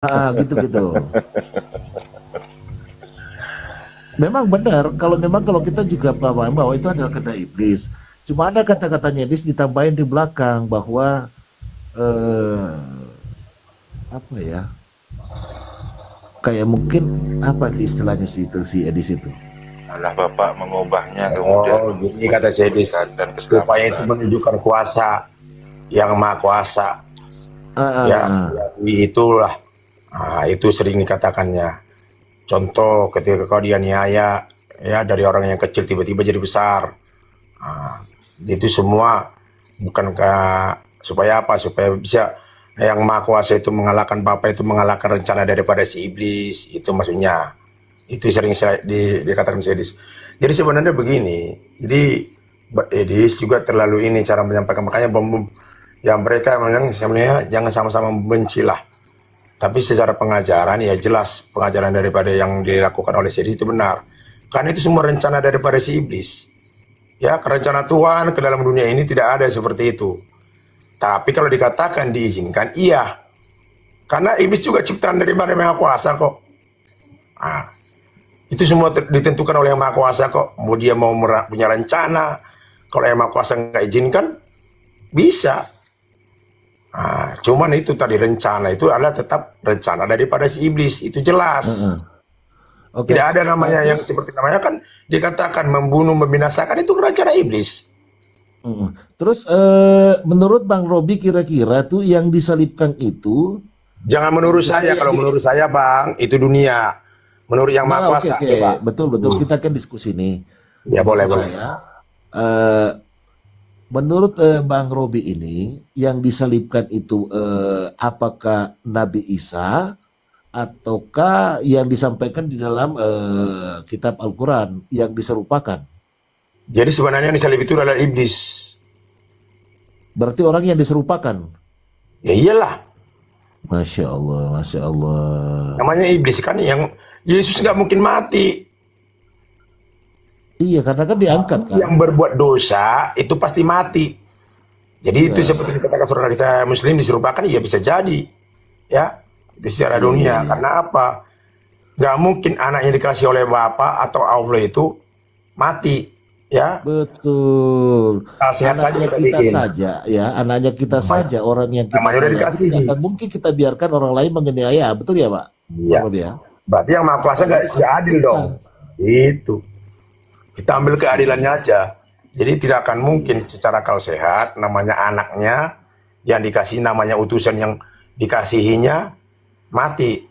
Gitu-gitu. Memang benar, kalau kita juga paham bahwa itu adalah kehendak iblis. Cuma ada kata-katanya iblis ditambahin di belakang bahwa eh, apa ya? Kayak mungkin apa istilahnya sih itu si Edis itu? Allah Bapak mengubahnya kemudian Oh, gini kata Sedis, kebaikan dan upaya itu keselamatan. menunjukkan kuasa yang maha kuasa. Ah, ah, Ya, ah. itulah. Itu sering dikatakannya. Contoh ketika kau dianiaya, ya dari orang yang kecil tiba-tiba jadi besar. Ah, itu semua bukan supaya apa? Supaya bisa yang maha kuasa itu mengalahkan Bapa, itu mengalahkan rencana daripada si iblis. Itu maksudnya. Itu sering dikatakan si Edis. Jadi sebenarnya begini. Jadi Edis juga terlalu ini cara menyampaikan, makanya yang mereka memang sebenarnya jangan sama-sama membenci lah. Tapi secara pengajaran ya jelas pengajaran daripada yang dilakukan oleh si Edis itu benar. Karena itu semua rencana daripada si iblis. Ya, rencana Tuhan ke dalam dunia ini tidak ada seperti itu. Tapi kalau dikatakan diizinkan, iya. Karena iblis juga ciptaan dari Maha Kuasa kok. Nah, itu semua ditentukan oleh Yang Maha Kuasa kok. Mau dia mau punya rencana, kalau Yang Maha Kuasa nggak izinkan, bisa. Cuman itu tadi rencana itu adalah tetap rencana daripada si iblis. Itu jelas. Oke. Tidak ada namanya yang Terus, seperti namanya kan dikatakan membunuh, membinasakan, itu rencana iblis. terus menurut Bang Robi kira-kira tuh yang disalibkan itu Jangan menurut saya, kalau menurut saya Bang, itu dunia. Menurut Yang Maha nah, oke, Kuasa, coba. betul kita kan diskusi nih. Ya boleh, Maksud boleh. saya, eh, menurut Bang Robi ini yang disalibkan itu apakah Nabi Isa ataukah yang disampaikan di dalam kitab Al-Quran yang diserupakan? Jadi sebenarnya yang disalib itu adalah iblis. Berarti orang yang diserupakan. Ya iyalah. Masya Allah, Masya Allah. Namanya iblis kan, yang Yesus nggak mungkin mati. Iya, karena kan diangkat kan. Yang berbuat dosa itu pasti mati. Jadi itu seperti dikatakan saudara kita Muslim diserupakan, ya bisa jadi. Ya, itu secara dunia. Karena apa? Nggak mungkin anaknya dikasih oleh Bapa atau Allah itu mati. Ya, Betul. sehat saja Anaknya kita kita bikin. saja, ya, anaknya kita saja, orang yang kita Namanya udah sayang. dikasih. Tidak akan mungkin kita biarkan orang lain menganiaya, betul ya, Pak? Iya. Ya. Berarti Yang Maha Kuasa nggak adil dong. Itu. Kita ambil keadilannya aja. Jadi tidak akan mungkin secara akal sehat namanya anaknya yang dikasih, namanya utusan yang dikasihinya mati.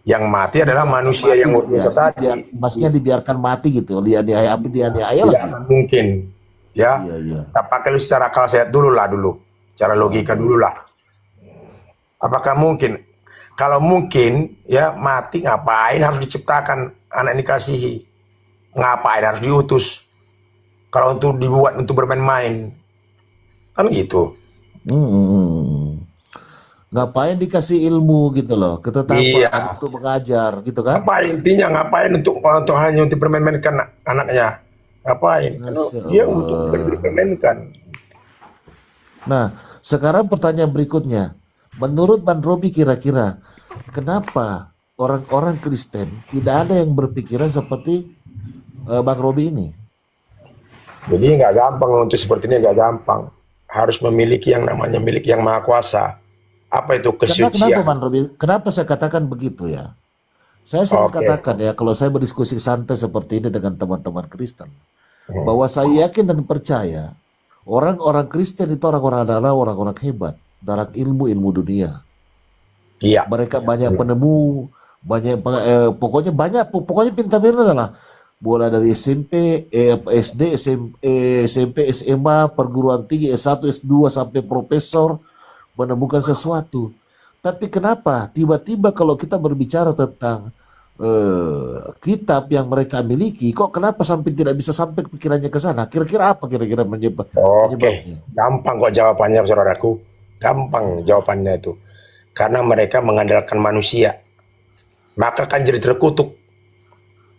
Yang mati adalah manusia yang berdosa tadi. Maksudnya dibiarkan mati gitu, dianiaya Tidak lagi. akan mungkin. Ya, Iya. kita pakai secara akal sehat dulu. Cara logika dulu lah. Apakah mungkin? Kalau mungkin, ya mati ngapain harus diciptakan anak yang dikasihi? Ngapain harus diutus? Kalau untuk dibuat untuk bermain-main, kan gitu. Ngapain dikasih ilmu gitu loh, ketetapan untuk mengajar gitu kan? Ngapain untuk hanya untuk bermain-mainkan anaknya? Ngapain? Kalau dia untuk bermain-mainkan. Nah, sekarang pertanyaan berikutnya. Menurut Bang Robi kira-kira kenapa orang-orang Kristen tidak ada yang berpikiran seperti Bang Robi ini? Jadi nggak gampang untuk seperti ini, nggak gampang. Harus memiliki yang namanya milik Yang Maha Kuasa. Apa itu kesucian? Kenapa Bang Robi? Kenapa saya katakan begitu ya? Saya sering katakan ya, kalau saya berdiskusi santai seperti ini dengan teman-teman Kristen, bahwa saya yakin dan percaya orang-orang Kristen itu adalah orang-orang hebat dalam ilmu dunia. Iya. Mereka banyak penemu, pokoknya pintar-pintar lah. Mulai dari SMP, SD, SMP, SMA, perguruan tinggi, S1, S2 sampai profesor menemukan sesuatu. Tapi kenapa tiba-tiba kalau kita berbicara tentang kitab yang mereka miliki, kok kenapa sampai tidak bisa sampai pikirannya ke sana? Kira-kira apa kira-kira penyebabnya? Gampang kok jawabannya, saudaraku. Gampang jawabannya itu. Karena mereka mengandalkan manusia. Maka kan jadi terkutuk.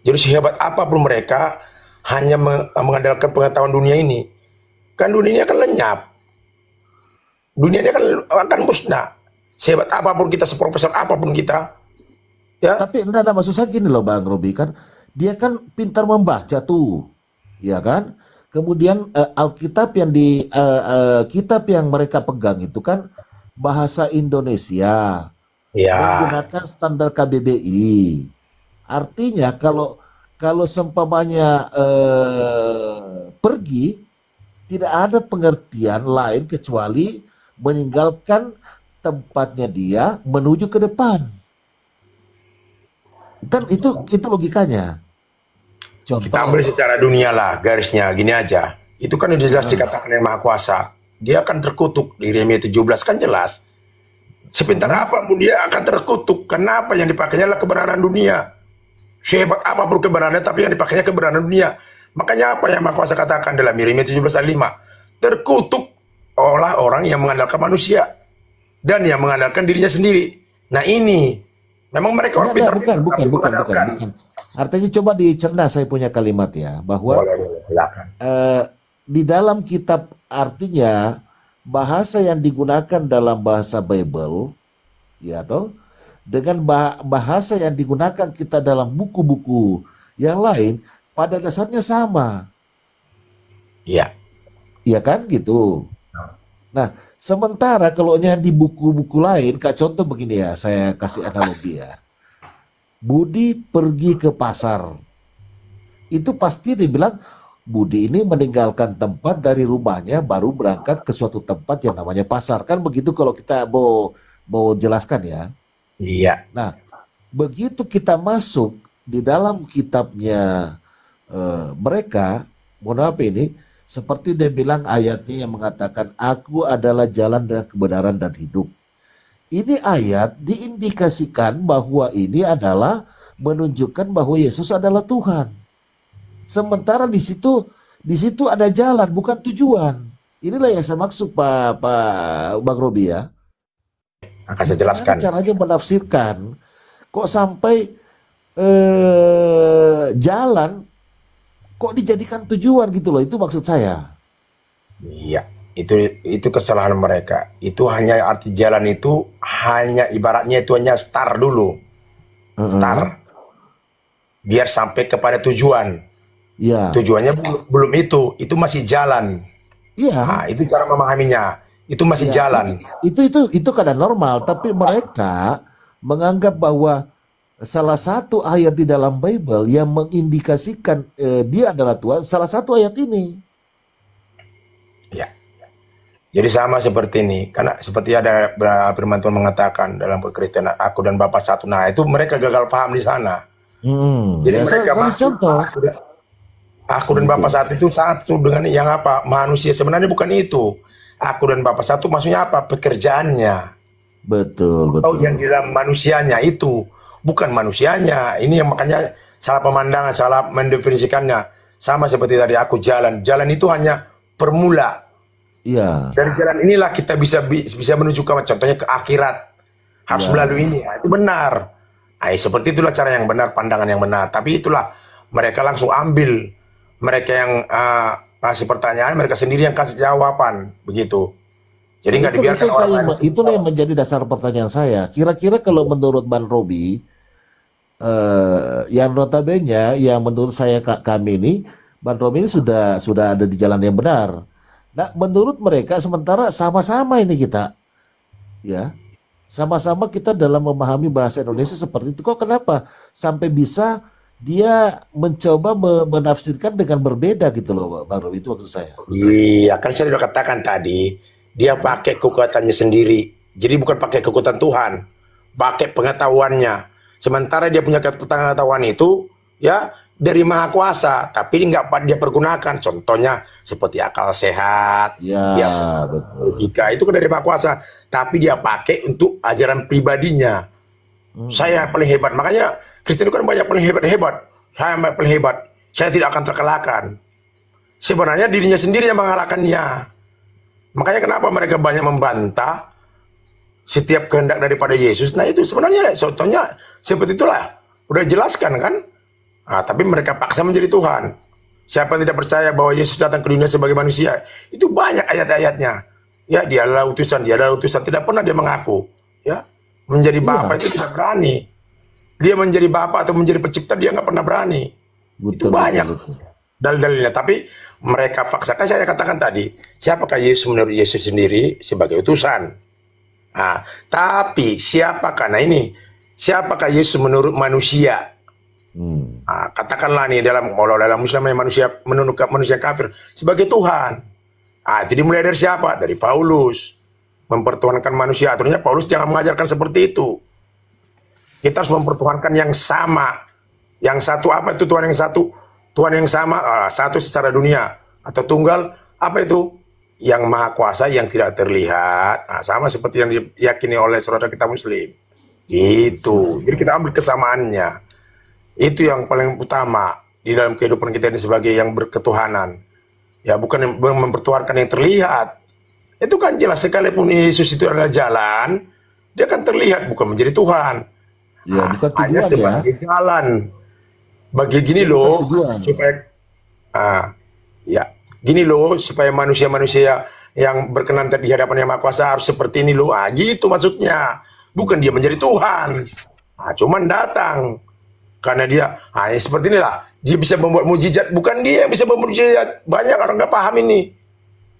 Jadi sehebat apapun mereka hanya mengandalkan pengetahuan dunia ini. Kan dunia ini akan lenyap. Dunia ini akan musnah. Sehebat apapun kita, seprofesor apapun kita, ya. Tapi enggak, maksud saya gini loh Bang Robi, kan dia kan pintar membaca tuh, ya kan? Kemudian Alkitab yang kitab yang mereka pegang itu kan bahasa Indonesia, Ya, menggunakan standar KBBI. Artinya kalau seumpamanya pergi, tidak ada pengertian lain kecuali meninggalkan tempatnya dia menuju ke depan. Kan itu logikanya. kita ambil Contoh, secara dunia lah garisnya, gini aja. Itu kan udah jelas ah, dikatakan yang Maha Kuasa. Dia akan terkutuk di Yeremia 17 kan jelas. Sepintar ah, apapun dia akan terkutuk. Kenapa? Yang dipakainya adalah kebenaran dunia. Sehebat apapun kebenarannya, tapi yang dipakainya kebenaran dunia. Makanya apa yang Maha Kuasa katakan dalam Yeremia 17 ayat 5? Terkutuk oleh orang yang mengandalkan manusia dan yang mengandalkan dirinya sendiri. Nah ini, memang mereka orang enggak, pintar bukan, bukan, tapi bukan, bukan, mengandalkan. bukan. Artinya coba dicerna saya punya kalimat ya, bahwa Boleh, boleh, silakan. di dalam kitab artinya bahasa yang digunakan dalam bahasa Bible, ya toh, dengan bahasa yang digunakan kita dalam buku-buku yang lain pada dasarnya sama, Iya. ya kan gitu. Nah, sementara kalau di buku-buku lain, kayak contoh begini ya, saya kasih analogi ya. Budi pergi ke pasar, itu pasti dibilang Budi ini meninggalkan tempat dari rumahnya baru berangkat ke suatu tempat yang namanya pasar. Kan begitu kalau kita mau jelaskan ya. Iya. Nah, begitu kita masuk di dalam kitabnya mereka, mohon maaf ini, seperti dia bilang ayatnya yang mengatakan, Aku adalah jalan dan kebenaran dan hidup. Ini ayat diindikasikan bahwa ini adalah menunjukkan bahwa Yesus adalah Tuhan. Sementara di situ ada jalan, bukan tujuan. Inilah yang saya maksud Pak Bang Robi ya. Akan saya Gimana jelaskan. caranya menafsirkan? Kok sampai jalan kok dijadikan tujuan gitu loh? Itu maksud saya. Iya. Itu kesalahan mereka. Itu hanya arti jalan itu hanya ibaratnya itu hanya start dulu. Start. Biar sampai kepada tujuan. Iya, Tujuannya belum itu masih jalan. iya. Nah, itu cara memahaminya. Itu masih Ya, jalan. itu keadaan normal, tapi mereka menganggap bahwa salah satu ayat di dalam Bible yang mengindikasikan dia adalah Tuhan, salah satu ayat ini. Ya. Jadi sama seperti ini. Karena seperti ada firman Tuhan mengatakan dalam Kekristenan, aku dan Bapa satu. Nah, itu mereka gagal paham di sana. Jadi Ya, mereka salah contoh. aku dan Bapa satu itu satu dengan yang apa? Manusia. Sebenarnya bukan itu. Aku dan Bapa satu maksudnya apa? Pekerjaannya. Betul, Oh, betul. yang di dalam manusianya itu. Bukan manusianya. Ini yang makanya salah pemandangan, salah mendefinisikannya. Sama seperti tadi aku jalan. Jalan itu hanya permula. Iya, Dari jalan inilah kita bisa menuju ke contohnya ke akhirat. Harus ya. melalui ini. Nah, itu benar. Nah, seperti itulah cara yang benar, pandangan yang benar. Tapi itulah mereka langsung ambil. Mereka yang kasih pertanyaan, mereka sendiri yang kasih jawaban, begitu. Jadi nggak dibiarkan orang lain. Itulah yang menjadi dasar pertanyaan saya. Kira-kira kalau menurut Bang Robi, yang notabene, yang menurut saya kami ini, Bang Robi ini sudah ada di jalan yang benar. Nah, menurut mereka sementara sama-sama ini kita, ya, sama-sama kita dalam memahami bahasa Indonesia seperti itu. Kok kenapa sampai bisa dia mencoba menafsirkan dengan berbeda gitu loh, Bang Robi, itu maksud saya. Iya, kan saya sudah katakan tadi, dia pakai kekuatannya sendiri. Jadi bukan pakai kekuatan Tuhan, pakai pengetahuannya. Sementara dia punya pengetahuan itu, ya dari Maha Kuasa, tapi nggak dia pergunakan. Contohnya seperti akal sehat, Ya, dia betul. logika itu kan dari Maha Kuasa, tapi dia pakai untuk ajaran pribadinya. Saya paling hebat, makanya Kristen itu kan banyak paling hebat-hebat. Saya paling hebat, saya tidak akan terkalahkan. Sebenarnya dirinya sendiri yang mengalahkannya. Makanya kenapa mereka banyak membantah setiap kehendak daripada Yesus. Nah itu sebenarnya contohnya seperti itulah. Udah jelaskan kan? Nah, tapi mereka paksa menjadi Tuhan. Siapa yang tidak percaya bahwa Yesus datang ke dunia sebagai manusia, itu banyak ayat-ayatnya. Ya, dia adalah utusan, dia adalah utusan. Tidak pernah dia mengaku. Ya, Menjadi Iya, Bapa itu tidak berani. Dia menjadi Bapa atau menjadi pencipta, dia nggak pernah berani. Itu betul, betul, banyak betul. dalil-dalilnya. Tapi mereka paksakan, saya katakan tadi, siapakah Yesus menurut Yesus sendiri sebagai utusan? Nah, tapi siapakah, nah ini, siapakah Yesus menurut manusia? Hmm. Nah, katakanlah nih dalam Islam manusia menurut manusia kafir sebagai Tuhan. Ah, jadi mulai dari siapa? Dari Paulus. Mempertuhankan manusia. Aturnya Paulus jangan mengajarkan seperti itu. Kita harus mempertuhankan yang sama. Yang satu apa itu Tuhan yang satu? Tuhan yang sama, satu secara dunia. Atau tunggal, apa itu? Yang maha kuasa, yang tidak terlihat. Nah, sama seperti yang diyakini oleh saudara kita Muslim. Gitu. Jadi kita ambil kesamaannya. Itu yang paling utama di dalam kehidupan kita ini sebagai yang berketuhanan. Ya, bukan mempertuhankan yang terlihat. Itu kan jelas, sekalipun Yesus itu adalah jalan, dia kan terlihat bukan menjadi Tuhan. Ya, bukan Hanya tujuan ya. sebagai jalan. Bagi gini Bukan loh, tujuan. supaya ya, gini loh supaya manusia-manusia yang berkenan di hadapan Yang Maha Kuasa harus seperti ini loh. Gitu maksudnya. Bukan dia menjadi Tuhan. Cuman datang karena dia ya seperti inilah. Dia bisa membuat mujizat, bukan dia yang bisa membuat mujizat. Banyak orang nggak paham ini.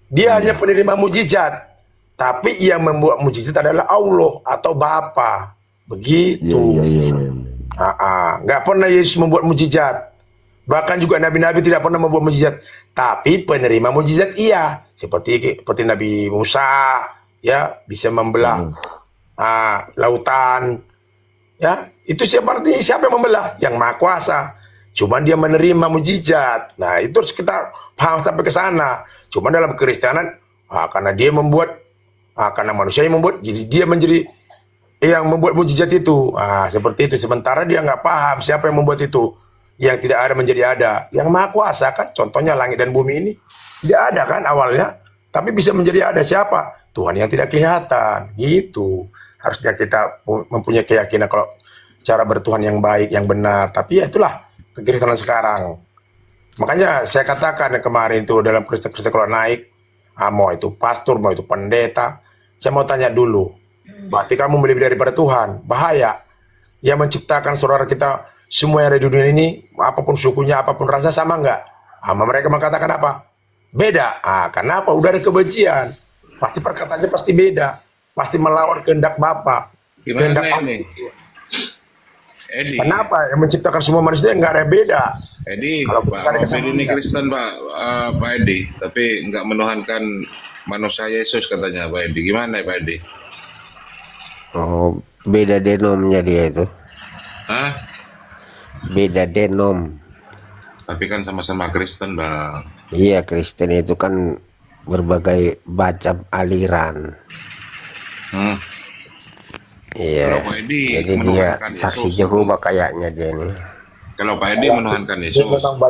Dia hanya penerima mujizat, tapi yang membuat mujizat adalah Allah atau Bapa. Begitu. Iya. Nggak pernah Yesus membuat mujizat. Bahkan juga nabi-nabi tidak pernah membuat mujizat. Tapi penerima mujizat iya. Seperti Nabi Musa, ya bisa membelah lautan. Ya, itu siapa yang membelah? Yang Maha Kuasa. Cuman dia menerima mujizat. Nah, itu harus kita paham sampai ke sana. Cuman dalam Kekristenan, karena dia membuat, karena manusia yang membuat, jadi dia menjadi yang membuat mujizat itu. Seperti itu. Sementara dia nggak paham siapa yang membuat itu. Yang tidak ada menjadi ada. Yang Maha Kuasa kan, contohnya langit dan bumi ini tidak ada kan awalnya, tapi bisa menjadi ada. Siapa? Tuhan yang tidak kelihatan. Gitu. Harusnya kita mempunyai keyakinan kalau cara bertuhan yang baik, yang benar. Tapi ya itulah kekristenan sekarang. Makanya saya katakan kemarin itu dalam Kristen kalau naik, mau itu pastor, mau itu pendeta, saya mau tanya dulu, berarti kamu lebih daripada Tuhan? Bahaya. Yang menciptakan saudara kita semua yang ada di dunia ini, apapun sukunya, apapun rasa, sama enggak? Mereka mengatakan apa? Beda. Kenapa? Udah ada kebencian. Pasti perkataannya pasti beda. Pasti melawan kehendak Bapa. Gimana ini? Edi. Kenapa yang menciptakan semua manusia nggak ada beda? Edi, Kalau Pak Robin ini Kristen Pak Edi, tapi nggak menuhankan manusia Yesus katanya Pak Edi. Gimana Pak Edi? Oh, beda denomnya dia itu. Hah? Beda denom. Tapi kan sama-sama Kristen Bang. Iya, Kristen itu kan berbagai macam aliran. Iya. Kalau Pak Edi Jadi dia menuhankan saksi Yesus, Jehovah kayaknya dia ini. Kalau Pak Edi menuhankan Dia Yesus, memang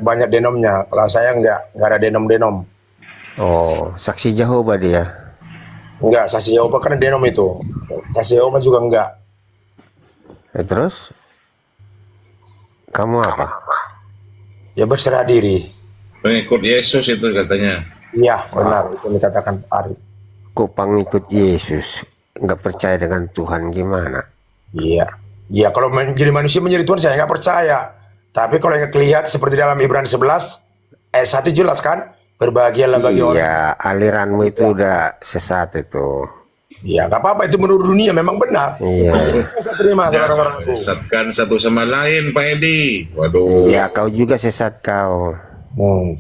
banyak denomnya. Kalau saya nggak ada denom. Oh, saksi Jehovah dia. Enggak, saksi Jehovah karena denom itu. Saksi Jehovah juga enggak. Terus kamu apa? Ya berserah diri. pengikut Yesus itu katanya. Iya, benar itu dikatakan Arif. Kok pengikut Yesus nggak percaya dengan Tuhan gimana? Iya. Iya, kalau menjadi manusia menjadi Tuhan saya nggak percaya. Tapi kalau yang kelihatan seperti dalam Ibrani 11 ayat 1 jelas kan? Berbahagialah bagi orang. Iya, aliranmu itu udah sesat itu. Iya, nggak apa-apa itu menurut dunia memang benar. Iya. Saya terima orang-orangku. Sesatkan satu sama lain Pak Edi. Waduh. Ya, kau juga sesat kau.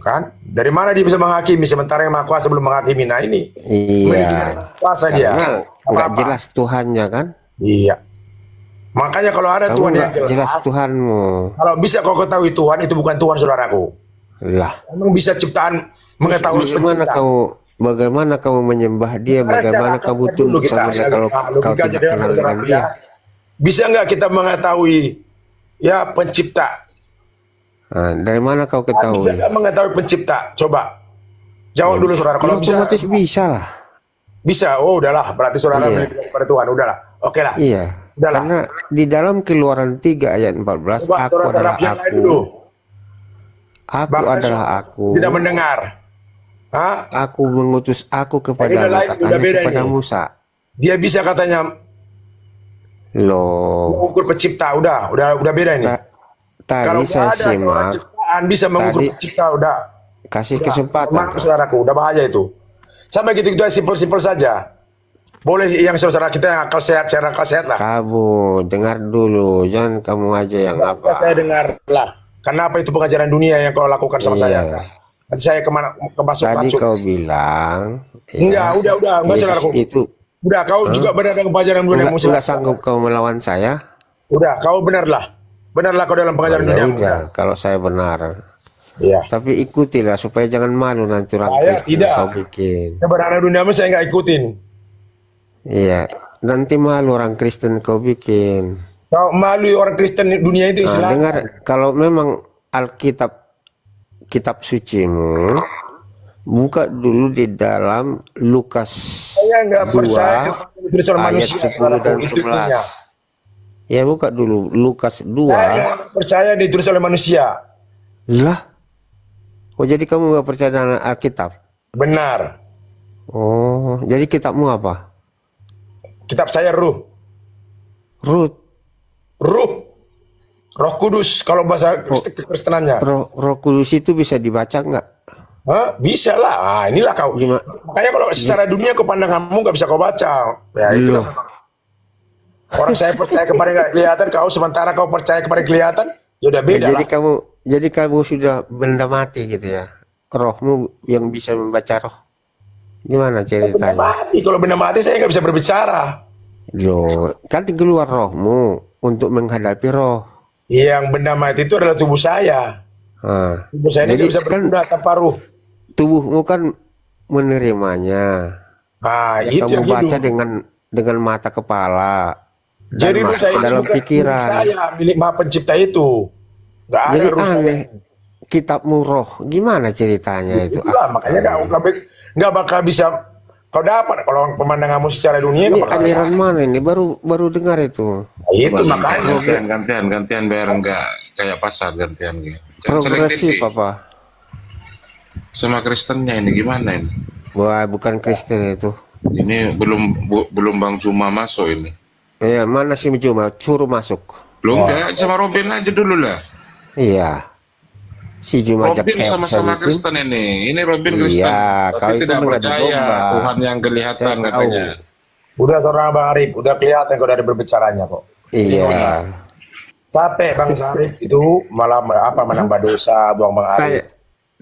Kan? Dari mana dia bisa menghakimi sementara yang Maha Kuasa belum menghakimi? Nah ini. Iya. Kuasa dia. Karena nggak jelas Tuhannya kan? Iya. Makanya kalau ada Kamu Tuhan yang nggak jelas Tuhanmu. kalau bisa kau ketahui Tuhan itu bukan Tuhan saudaraku. Lah, Memang bisa ciptaan mengetahui bagaimana kamu menyembah dia? Bagaimana kamu tunduk sama dia kalau kau tidak kenal dengan dia? Bisa nggak kita mengetahui ya pencipta? Nah, dari mana kau Bisa ketahui? nggak mengetahui pencipta? Coba jawab dulu saudara. Kalau bisa, Otomatis bisa lah. bisa. Oh udahlah, berarti saudara Iya. lebih daripada Tuhan. Udahlah, oke lah. Iya. Udahlah. Karena di dalam Keluaran 3 ayat 14, Coba aku saudara adalah terap yang lain aku. dulu. Aku Bahkan adalah aku. Tidak mendengar. Hah? Aku mengutus aku Ini kepadamu, udah lain, katanya udah beda kepada ini. Musa. Dia bisa katanya Loh, Mengukur pencipta udah beda ini. Kalau tadi nggak saya ada seorang simak, ciptaan bisa mengukur tadi pencipta kasih udah kesempatan, maaf Pak. saudaraku, udah bahaya itu. Sampai gitu-gitu aja, simpel-simpel saja. Boleh yang saudara kita yang akal sehat, secara akal sehat lah. Kamu dengar dulu, jangan kamu aja yang Ya, saya apa. dengar lah. Kenapa itu pengajaran dunia yang kau lakukan sama saya? Iya, Nanti saya kemana kemasuk tadi racun. kau bilang, Enggak, ya, enggak Yesus saudaraku. itu Udah, kau juga berada dalam pengajaran dunia yang enggak muslim. sanggup kau melawan saya. Udah, kau benarlah. Benarlah kau dalam Oh, pengajaran ya dunia. udah, kalau saya benar. Iya. Tapi ikutilah supaya jangan malu nanti orang Saya Kristen tidak. kau bikin. Kebenaran dunia saya nggak ikutin. Iya, nanti malu orang Kristen kau bikin. Kau malu orang Kristen dunia itu Nah, silakan. dengar, kalau memang Alkitab, kitab sucimu, buka dulu di dalam Lukas Saya nggak percaya 2 kepada tulisan ayat manusia. 10 dan Itu intinya. 11. Ya, buka dulu Lukas 2. Saya nggak percaya ditulis oleh manusia. Lah, oh jadi kamu nggak percaya dengan Alkitab? Benar. Oh, jadi kitabmu apa? Kitab saya ruh. Ruth. Roh Kudus kalau bahasa Kristenannya. Roh Kudus itu bisa dibaca nggak? Hah? Bisa lah. Ah, inilah kau. Gimana? Makanya kalau secara dunia kau pandang kamu nggak bisa kau baca. Ya itu. Loh. Orang saya percaya kepada nggak kelihatan, kau sementara kau percaya kepada kelihatan, ya udah beda Jadi lah. kamu sudah benda mati gitu ya? Rohmu yang bisa membaca roh. Gimana Benda ceritanya? mati. Kalau benda mati saya nggak bisa berbicara. Loh, kan keluar rohmu untuk menghadapi roh. Yang benda mati itu adalah tubuh saya. Nah, Tubuh saya ini jadi nggak bisa kan berkuda tanpa ruh. tubuhmu kan menerimanya. Nah, Ya, itu kamu yang baca hidup. dengan mata kepala dan Jadi ruh masuk saya ke itu dalam bukan milik pikiran. saya, milik Maha Pencipta itu. Nggak ada Jadi ruh saya. aneh, kitabmu roh, gimana ceritanya itu? Itulah, makanya nggak bakal bisa kau dapat kalau pemandanganmu secara dunia Ini nggak bakal aliran dapat. mana ini? Baru dengar itu. Nah, itu makanya. Gantian biar enggak kayak pasar gantian gitu. Jangan Progresif selektif apa? sama Kristennya ini gimana ini? Wah, bukan Kristen itu. Ini belum Bang Cuma masuk ini. Iya, mana sih cuma suruh masuk. Belum enggak sama Robin aja dulu lah. Iya. Si Juma Robin Jakep sama-sama itu. Kristen ini. Ini Robin Kristen. Iya, kau Tapi itu tidak mengadu percaya domba. Tuhan yang kelihatan Saya tahu. katanya. Udah seorang Bang Arif, udah kelihatan kau dari berbicaranya kok. Iya. Capek Bang Sarif itu malah menambah dosa buang Bang Tanya, Arif.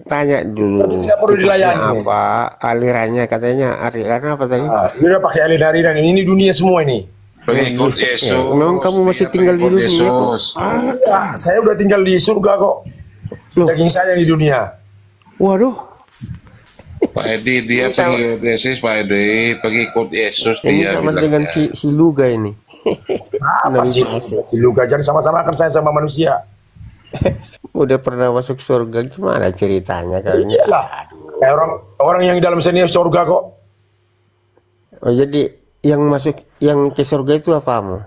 tanya dulu. Tidak perlu Kitabnya dilayani. apa? Alirannya katanya aliran apa tadi? Nah, ini udah pakai aliran ini dunia semua ini. Pengikut Yesus. Memang kamu masih Dia tinggal di pengikut dunia kok. Yesus. Nah, saya udah tinggal di surga kok. Loh. Daging saya di dunia. Waduh, Pak Edi dia pengikut Yesus, Pak Edi pengikut Yesus ini dia sama dengan bilangnya. si Luga ini. Apa sih? Si Luka jangan sama-sama kan saya sama manusia. Udah pernah masuk surga, gimana ceritanya kayaknya? Iyalah. Kayak orang yang di dalam sini surga kok. Oh, jadi yang ke surga itu apamu?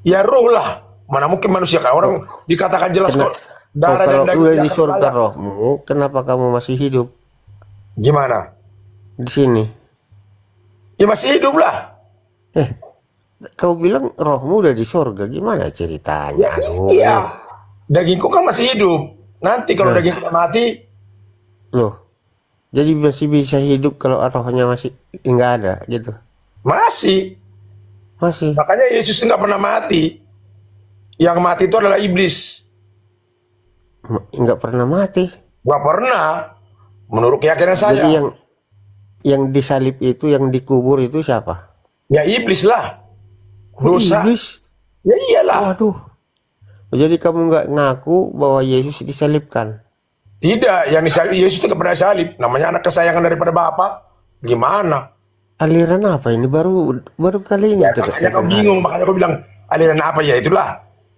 Ya roh lah. Mana mungkin manusia kayak orang dikatakan jelas kok. Oh, Darah dan kalau daging udah tidak di akan surga layak. rohmu, kenapa kamu masih hidup Gimana? di sini? Ya masih hidup lah. Kau bilang rohmu udah di surga, gimana ceritanya? Aduh. Iya. Dagingku kan masih hidup. Nanti kalau daging kita mati, Loh, jadi masih bisa hidup kalau rohnya masih nggak ada gitu? masih. Masih? Makanya Yesus nggak pernah mati. Yang mati itu adalah iblis. Nggak pernah mati. Nggak pernah. Menurut keyakinan saya. Jadi yang disalib itu, yang dikubur itu siapa? Ya iblis lah. Oh, Dosa. iblis. Ya iyalah. Waduh. Jadi kamu nggak ngaku bahwa Yesus disalibkan? Tidak. Yang disalib Yesus itu nggak pernah salib. Namanya anak kesayangan daripada Bapa. Gimana? Aliran apa ini? Baru kali ini. Ya, tuh, makanya saya kau dengar. bingung. Makanya kau bilang aliran apa ya itulah.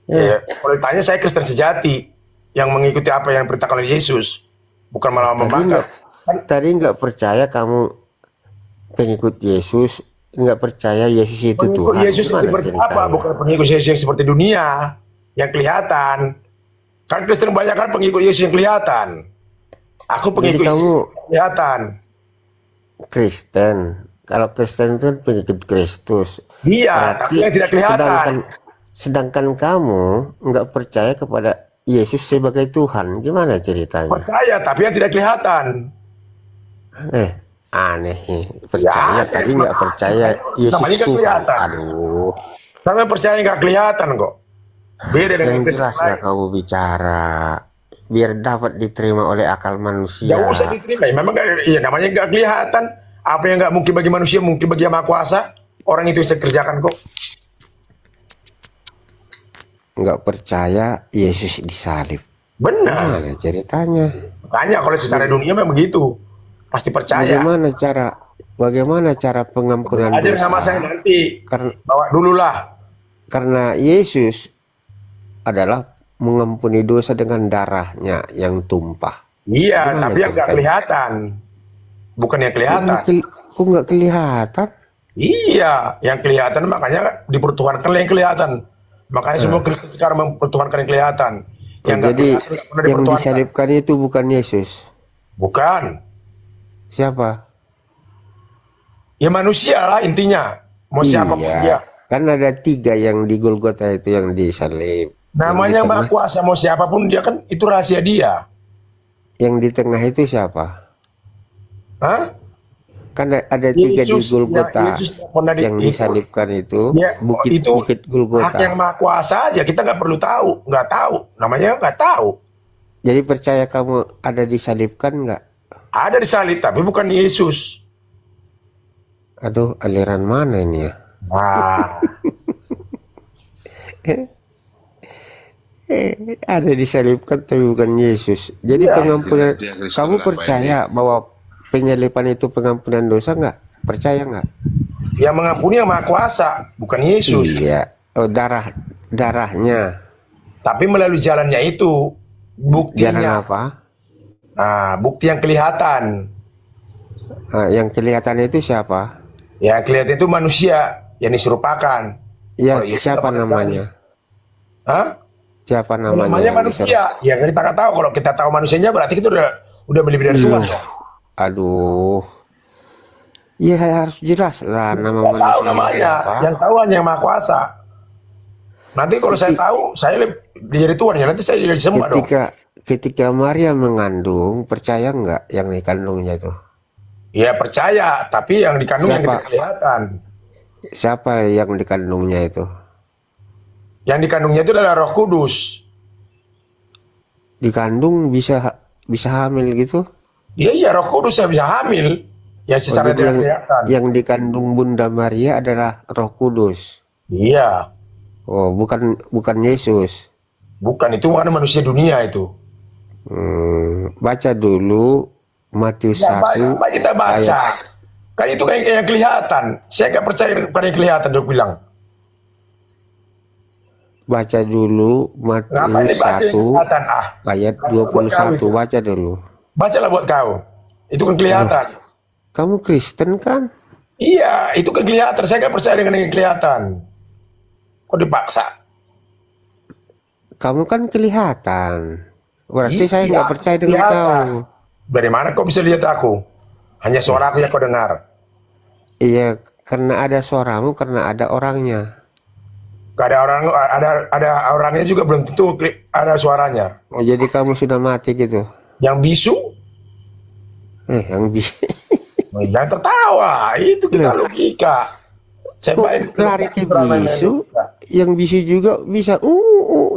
Ya, kalau ditanya saya Kristen sejati. Yang mengikuti apa yang diperintahkan oleh Yesus. Bukan malah membangkang. Tadi nggak percaya kamu pengikut Yesus, nggak percaya Yesus itu Pengikut Tuhan. Yesus Gimana seperti ceritanya? apa? Bukan pengikut Yesus yang seperti dunia. Yang kelihatan. Kan Kristen banyak kan pengikut Yesus yang kelihatan. Aku Jadi pengikut kamu Yesus yang kelihatan. Kristen, kalau Kristen itu pengikut Kristus. Iya, tapi yang tidak kelihatan. Sedangkan kamu nggak percaya kepada Yesus sebagai Tuhan. Gimana ceritanya? Percaya, tapi yang tidak kelihatan. Aneh nih. Percaya, tapi nggak percaya Yesus Tuhan. Aduh. Sampai percaya nggak kelihatan kok. Beda dengan Yang jelas nggak kamu bicara. Biar dapat diterima oleh akal manusia. Ya usah diterima. Memang iya namanya nggak kelihatan. Apa yang nggak mungkin bagi manusia mungkin bagi Yang Maha Kuasa. Orang itu bisa kerjakan kok. Nggak percaya Yesus disalib. Benar. Gimana ceritanya? Makanya kalau secara dunia memang begitu. Pasti percaya. Bagaimana cara pengampunan Ajar dosa? sama saya nanti. Bawa dulu lah. Karena Yesus adalah mengampuni dosa dengan darahnya yang tumpah. Iya, tapi yang nggak kelihatan. Bukan yang kelihatan. Kok nggak kelihatan? Iya, yang kelihatan makanya dipertuhankan yang kelihatan. Makanya semua Kristen sekarang mempertuhankan yang kelihatan. Jadi yang disalibkan itu bukan Yesus. Bukan. Siapa? Ya manusia lah intinya. Mau siapa pun dia. Kan ada 3 yang di Golgota itu yang disalib. Namanya Maha Kuasa, mau siapapun dia kan itu rahasia dia. Yang di tengah itu siapa? Hah? Kan ada 3 di Golgota yang disalibkan itu. Bukit Golgota. Hak Yang Maha Kuasa aja, kita nggak perlu tahu, nggak tahu. Namanya nggak tahu. Jadi percaya kamu ada disalibkan nggak? Ada disalib, tapi bukan Yesus. Aduh, aliran mana ini ya? Nah. Ada disalibkan tapi bukan Yesus. Jadi pengampunan. Kamu percaya bahwa penyalipan itu pengampunan dosa nggak? Percaya nggak? Yang mengampuni Yang Maha Kuasa, bukan Yesus. Iya. Oh, darahnya. Tapi melalui jalannya itu, buktinya. Jalan apa? Nah, bukti yang kelihatan. Yang kelihatan itu siapa? Yang kelihatan itu manusia yang diserupakan. Ya, siapa namanya? Hah? Siapa namanya? Namanya manusia. Ya kita nggak tahu. Kalau kita tahu manusianya berarti kita udah lebih dari Tuhan. Aduh. Iya harus jelas lah nama manusia. Tahu namanya. Yang tahu hanya Yang Maha Kuasa. Nanti kalau saya tahu, saya jadi Tuhan ya. Nanti saya jadi sembah dong. Ketika Maria mengandung, percaya nggak yang dikandungnya itu? Ya percaya, tapi yang dikandung yang tidak kelihatan. Siapa yang dikandungnya itu? Yang dikandungnya itu adalah Roh Kudus. Dikandung bisa hamil gitu? Iya Roh Kudus yang bisa hamil. Ya secara tidak kelihatan. Yang dikandung Bunda Maria adalah Roh Kudus. Iya. Oh, bukan Yesus. Bukan, itu bukan manusia dunia itu. Baca dulu Matius 1. Kita baca. Kan itu kayak yang kelihatan. Saya nggak percaya pada yang kelihatan, dia bilang. Baca dulu Matius 1 ayat 21. Baca dulu. Bacalah buat kau. Itu kan kelihatan. Kamu Kristen kan? Iya, itu kan kelihatan. Saya nggak percaya dengan yang kelihatan. Kok dipaksa? Kamu kan kelihatan. Berarti saya nggak percaya dengan kau. Dari mana kau bisa lihat aku? Hanya suara aku yang kau dengar. Iya, karena ada suaramu, karena ada orangnya. Gak ada orang, ada orangnya juga belum tentu ada suaranya. Oh, jadi kamu sudah mati gitu? Yang bisu? Yang bisu. Jangan tertawa, itu kita logika. Saya lari ke bisu, yang bisu juga bisa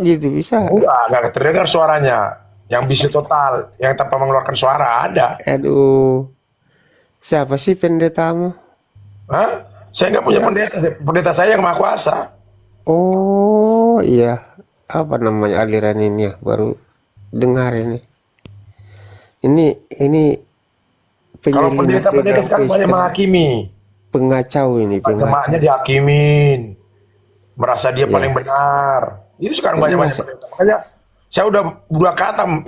gitu bisa. Enggak terdengar suaranya. Yang bisu total, yang tanpa mengeluarkan suara ada. Aduh, siapa sih pendetamu? Hah? Saya nggak punya pendeta. Pendeta saya Yang Maha Kuasa. Oh iya, apa namanya aliran ini ya? Baru dengar ini. Ini kalau pendeta sekarang banyak menghakimi. Pengacau ini, jemaatnya dihakimin, merasa dia paling benar. Itu sekarang banyak pendeta. Makanya saya udah khatam.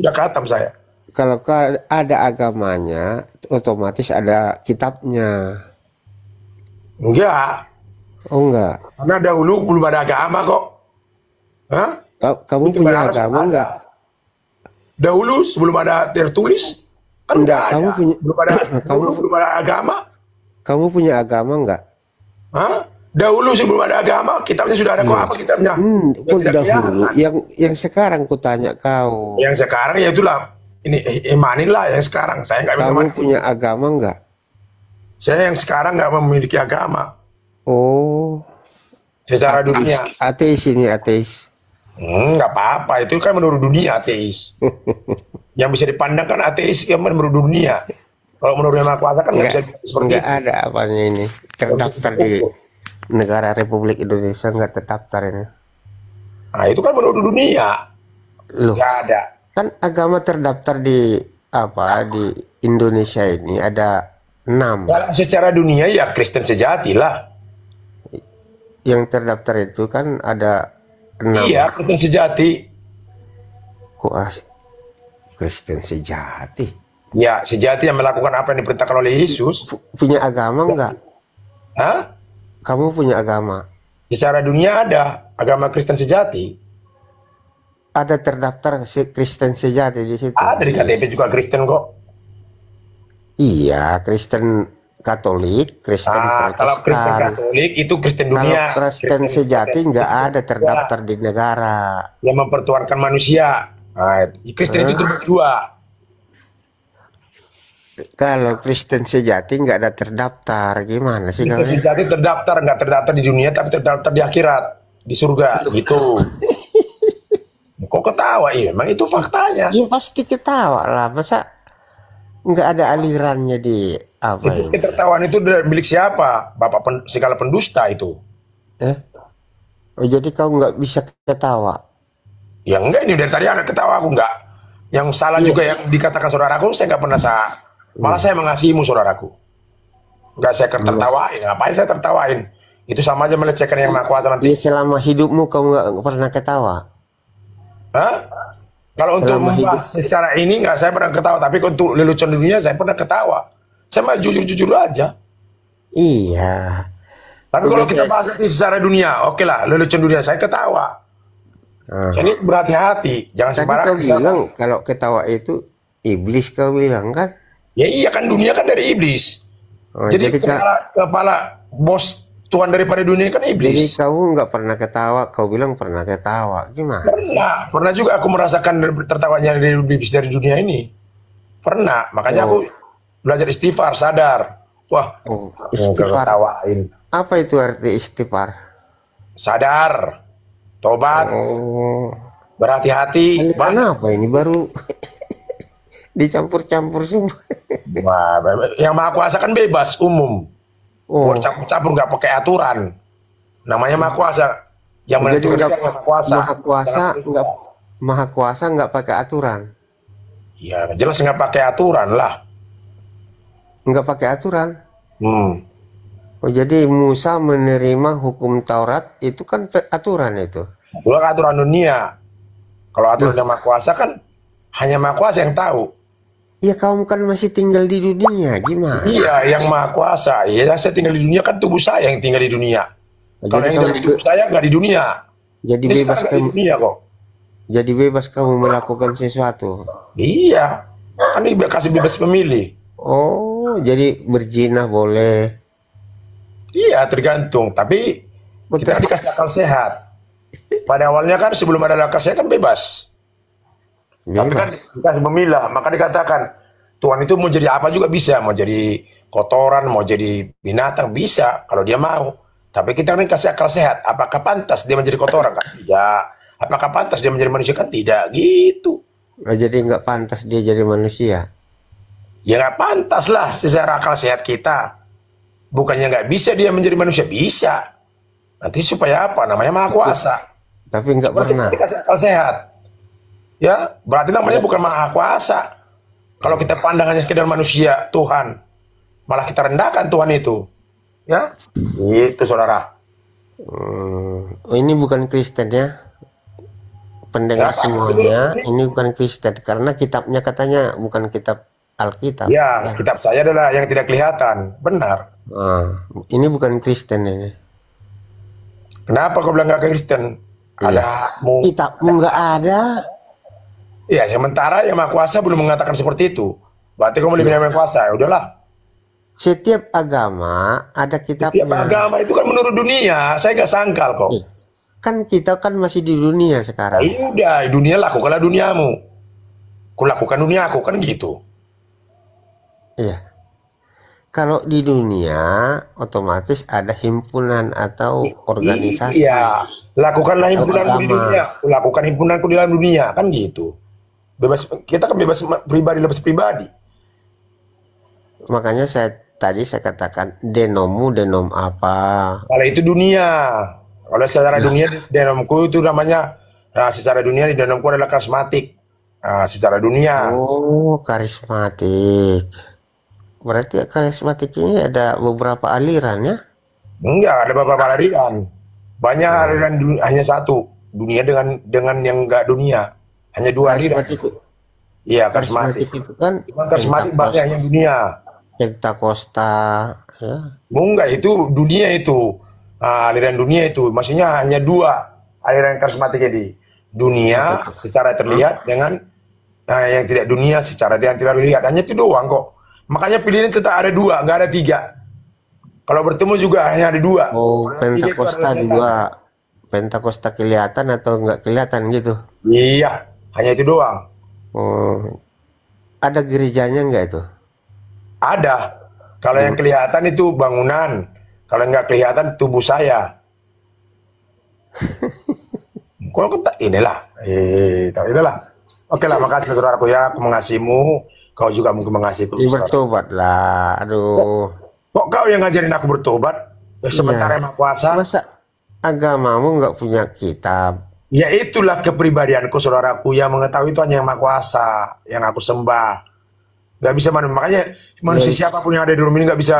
Udah khatam saya. Kalau ada agamanya, otomatis ada kitabnya. Enggak. Oh enggak. Karena dahulu belum ada agama kok. Hah? Kamu punya agama enggak? Dahulu sebelum ada tertulis kan enggak ada. Belum ada agama. Kamu punya agama nggak? Hah? Dahulu sebelum ada agama, kitabnya sudah ada kok apa kitabnya? Kok dahulu? Yang sekarang ku tanya kau. Yang sekarang ya itulah. Ini imanin lah yang sekarang. Saya nggak Kamu punya agama nggak? Saya yang sekarang nggak memiliki agama. Oh. Secara dunia. Ateis ini ateis. Nggak apa-apa. Itu kan menurut dunia ateis. Yang bisa dipandang kan ateis yang menurut dunia. Kalau menurut Yang Maha Kuasa kan nggak bisa seperti nggak ada apanya ini. Terdaftar di negara Republik Indonesia nggak terdaftar ini. Nah itu kan menurut dunia. Loh, Nggak ada. kan agama terdaftar di di Indonesia ini ada 6. Kalau secara dunia ya Kristen sejati lah. Yang terdaftar itu kan ada 6. Iya, Kristen sejati. Kok Kristen sejati? Ya, sejati yang melakukan apa yang diperintahkan oleh Yesus. Punya agama nggak? Hah? Kamu punya agama? Secara dunia ada agama Kristen sejati. Ada terdaftar Kristen sejati di situ. Ada di KTP juga Kristen kok. Iya, Kristen Katolik, Kristen Protestan. Kalau Kristen Katolik itu Kristen dunia. Kalau Kristen sejati nggak ada terdaftar di negara. Yang mempertuhankan manusia. Nah, Kristen itu terbagi dua. Kalau Kristen sejati nggak ada terdaftar, gimana sih? Kristen sejati terdaftar, nggak terdaftar di dunia, tapi terdaftar di akhirat, di surga, gitu. Kok ketawa? Iya, memang itu faktanya. Ya pasti ketawa lah, masa nggak ada alirannya di apa Itu ini? ketertawaan itu milik siapa? Bapak segala pendusta itu. Oh, jadi kau nggak bisa ketawa? Ya enggak, ini dari tadi anak ketawa aku enggak. Yang salah juga yang dikatakan saudaraku, saya nggak pernah malah saya mengasihimu saudaraku. Enggak saya tertawain, ngapain saya tertawain? Itu sama aja melecehkan Yang Maha Kuasa nanti. Ya, selama hidupmu kau nggak pernah ketawa? Hah? Kalau untuk membahas secara ini nggak saya pernah ketawa, tapi untuk lelucon dunia saya pernah ketawa. Saya mah jujur-jujur aja. Iya. Tapi kalau kita bahas nanti secara dunia, oke lah, lelucon dunia saya ketawa. Jadi berhati-hati, jangan Tadi sembarangan. kau bilang kalau ketawa itu iblis, kau bilang kan? Ya iya kan, dunia kan dari iblis. Oh, jadi kepala bos Tuhan daripada dunia kan jadi iblis. kamu nggak pernah ketawa, kau bilang pernah ketawa, gimana? Pernah juga aku merasakan tertawanya dari iblis dari dunia ini. Pernah, makanya aku belajar istighfar, sadar. Wah, istighfar. ketawain. Apa itu arti istighfar? Sadar, tobat, berhati-hati. Kenapa ini baru dicampur-campur semua? Wah, Yang Maha Kuasa kan bebas, umum. Campur-campur nggak pakai aturan. Namanya Maha Kuasa. Yang menentukan Yang Maha Kuasa. Maha Kuasa nggak pakai aturan. Ya jelas nggak pakai aturan lah. Nggak pakai aturan. Oh, jadi Musa menerima hukum Taurat itu kan aturan itu. Bukan aturan dunia. Kalau aturan Yang Maha Kuasa kan hanya Maha Kuasa yang tahu. Ya kamu kan masih tinggal di dunia, gimana? Iya, Yang Maha Kuasa. Ya saya tinggal di dunia, kan tubuh saya yang tinggal di dunia. Kalau yang di tubuh saya nggak di dunia. Jadi ini bebas kamu. Di dunia kok. Jadi bebas kamu melakukan sesuatu. Iya, kan kasih bebas memilih. Oh, jadi berzina boleh. Iya, tergantung. Tapi kita dikasih akal sehat. Pada awalnya kan sebelum ada akal sehat kan bebas. Tapi kan dikasih memilah, maka dikatakan Tuhan itu mau jadi apa juga bisa, mau jadi kotoran, mau jadi binatang bisa kalau dia mau. Tapi kita kan kasih akal sehat. Apakah pantas dia menjadi kotoran? Kan tidak. Apakah pantas dia menjadi manusia? Kan tidak gitu. Jadi nggak pantas dia jadi manusia. Ya nggak pantas lah secara akal sehat kita. Bukannya nggak bisa dia menjadi manusia, bisa. Nanti supaya apa? Namanya Maha Kuasa. Tapi nggak pernah. Dikasih akal sehat. Ya, berarti namanya bukan Maha Kuasa. Kalau kita pandang hanya sekedar manusia, Tuhan, malah kita rendahkan Tuhan itu. Ya, itu saudara. Ini bukan Kristen ya, pendengar semuanya. Ini bukan Kristen karena kitabnya katanya bukan kitab Alkitab. Ya, kitab saya adalah yang tidak kelihatan. Benar. Ini bukan Kristen ini. Kenapa kau bilang nggak Kristen? Ada kitabmu nggak ada. Iya, sementara Yang Maha Kuasa belum mengatakan seperti itu. Berarti kamu lebih Yang Maha Kuasa, ya udahlah. Setiap agama ada Setiap kitabnya. agama itu kan menurut dunia. Saya nggak sangkal kok. Kan kita kan masih di dunia Ya sekarang. udah, dunia lakukanlah duniamu. Kulakukan dunia aku kan gitu. Iya. Kalau di dunia otomatis ada himpunan atau organisasi Iya, lakukanlah atau himpunanku di agama. dunia. Lakukan himpunanku di dalam dunia kan gitu. Bebas, kita kan bebas pribadi lepas pribadi. Makanya tadi saya katakan denommu denom apa? Kalau itu dunia. Kalau secara dunia denomku itu namanya, nah, secara dunia di denomku adalah karismatik. Nah, secara dunia. Oh, karismatik. Berarti karismatik ini ada beberapa aliran ya? Enggak, ada beberapa aliran. Banyak aliran hanya satu. Dunia dengan yang enggak dunia. Hanya dua aliran. Karismatik, Iya, karismatik karismatik. itu kan Cuman karismatik banyak yang dunia. Pentakosta, ya. Enggak, itu dunia itu. Ah, aliran dunia itu. Maksudnya hanya dua aliran karismatik jadi. Dunia secara terlihat dengan yang tidak dunia secara yang tidak terlihat. Hanya itu doang kok. Makanya pilihan tetap ada dua, nggak ada tiga. Kalau bertemu juga hanya ada dua. Oh, Kalau yang tiga itu Pentakosta adalah setan. juga. Pentakosta kelihatan atau nggak kelihatan gitu? Iya, hanya itu doang. Oh, ada gerejanya nggak itu? Ada. Kalau yang kelihatan itu bangunan. Kalau nggak kelihatan tubuh saya. Kok tak inilah. Tahu inilah. Oke lah, makasih saudaraku ya. Aku mengasihimu. Kau juga mungkin mengasihiku. Ya, saudara. bertobat lah. Aduh. Kok kau yang ngajarin aku bertobat? Sebentar Iya. emang puasa. Masa agamamu nggak punya kitab? Ya itulah kepribadianku saudaraku. Yang mengetahui itu hanya yang Maha Kuasa. Yang aku sembah. Gak bisa makanya manusia siapapun yang ada di rumah ini gak bisa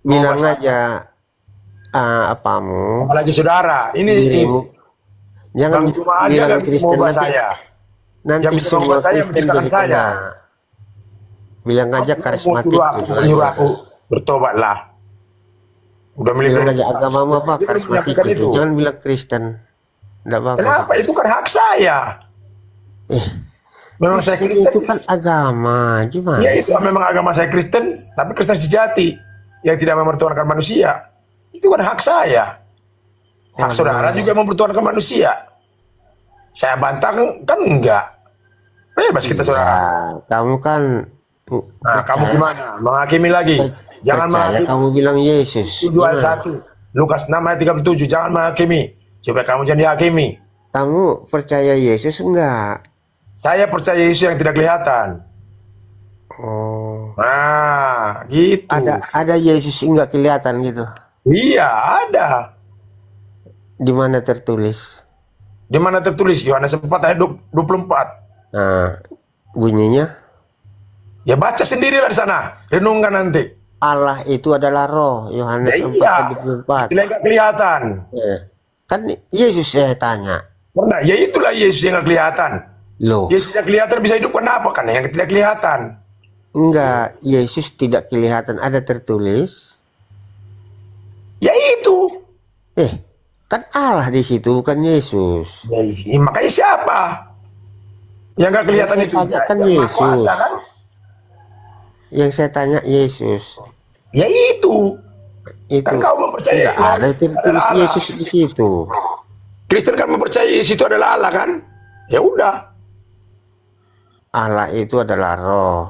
Bilang menguasai. aja apamu, Apalagi saudara. Ini dirimu. Jangan Bang Cuma aja bilang gak bisa Kristen mengubah nanti. saya. Nanti Yang bisa semua mengubah saya Kristen menciptakan jadi saya. kena. Bilang aja karismatik gitu Menyuruh aja. aku bertobatlah. Udah Bilang milih aja agamamu apa Dia karismatik menyampaikan gitu. itu. Jangan bilang Kristen. Enggak bagus. Kenapa? Itu kan hak saya. Memang saya Kristen itu Kristen. kan agama, gimana? Ya itu memang agama saya Kristen, tapi Kristen sejati yang tidak mempertuhankan manusia. Itu kan hak saya. Hak saudara juga mempertuhankan manusia. Saya bantah kan enggak. Bebas kita saudara. Ya, kamu kan Nah, kamu gimana? Menghakimi lagi. Jangan percaya menghakimi. kamu bilang Yesus. 7 ayat Gimana? 1. Lukas 6 ayat 37. Jangan menghakimi. Supaya kamu jangan dihakimi. Kamu percaya Yesus enggak? Saya percaya Yesus yang tidak kelihatan. Oh, Nah, gitu. ada Yesus enggak kelihatan gitu. Iya, ada. Di mana tertulis? Di mana tertulis? Yohanes 4 ayat 24. Nah, bunyinya Ya baca sendirilah di sana. Renungkan nanti. Allah itu adalah roh. Yohanes Ya 4 iya. ayat 24. Tidak kelihatan. Kan Yesus saya tanya. Pernah, ya itulah Yesus yang nggak kelihatan. Loh, Yesus yang kelihatan bisa hidup kenapa? Karena yang tidak kelihatan. enggak, Yesus tidak kelihatan. Ada tertulis. Ya itu. Kan Allah di situ bukan Yesus. Ya, makanya siapa? Yang nggak kelihatan Yang itu. saya tanya kan Yang Maha Yesus. Kuasa, kan? Yang saya tanya Yesus. Ya itu. Itu Kan kau mempercayai enggak ada tertulis adalah Allah. Yesus di situ. Kristen kan mempercayai Yesus itu adalah Allah kan? Ya udah. Allah itu adalah roh.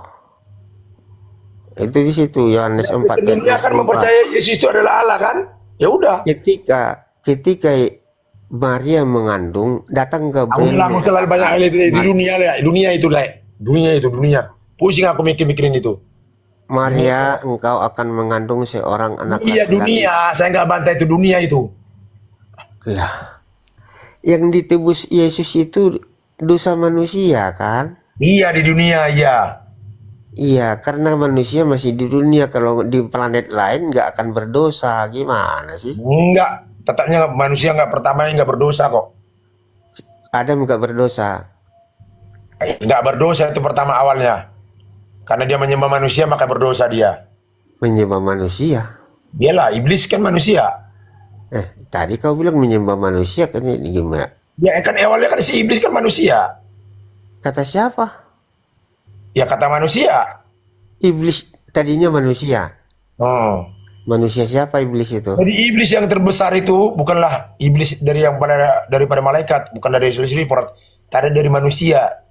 Itu di situ Yohanes 4 Kristen ayat dunia kan 24. mempercayai Yesus itu adalah Allah kan? Ya udah. Ketika Maria mengandung, datang Kamu Gabriel. bilang selalu banyak di dunia lah. Dunia itu lah. Dunia. Pusing aku mikirin itu. Maria, engkau akan mengandung seorang anak Iya laki-laki. dunia. Saya nggak bantah itu dunia itu. Lah, yang ditebus Yesus itu dosa manusia kan? Iya di dunia ya. Iya, karena manusia masih di dunia. Kalau di planet lain nggak akan berdosa. Gimana sih? Enggak. Tetapnya manusia pertamanya nggak berdosa kok. Adam nggak berdosa. Nggak berdosa itu pertama awalnya. Karena dia menyembah manusia maka berdosa dia. Menyembah manusia. Dialah iblis kan manusia. Tadi kau bilang menyembah manusia kan ini gimana? Ya kan awalnya kan si iblis kan manusia. Kata siapa? Ya kata manusia. Iblis tadinya manusia. Oh. Manusia siapa iblis itu? Jadi iblis yang terbesar itu bukanlah iblis daripada malaikat, bukan dari Lucifer, tapi dari manusia.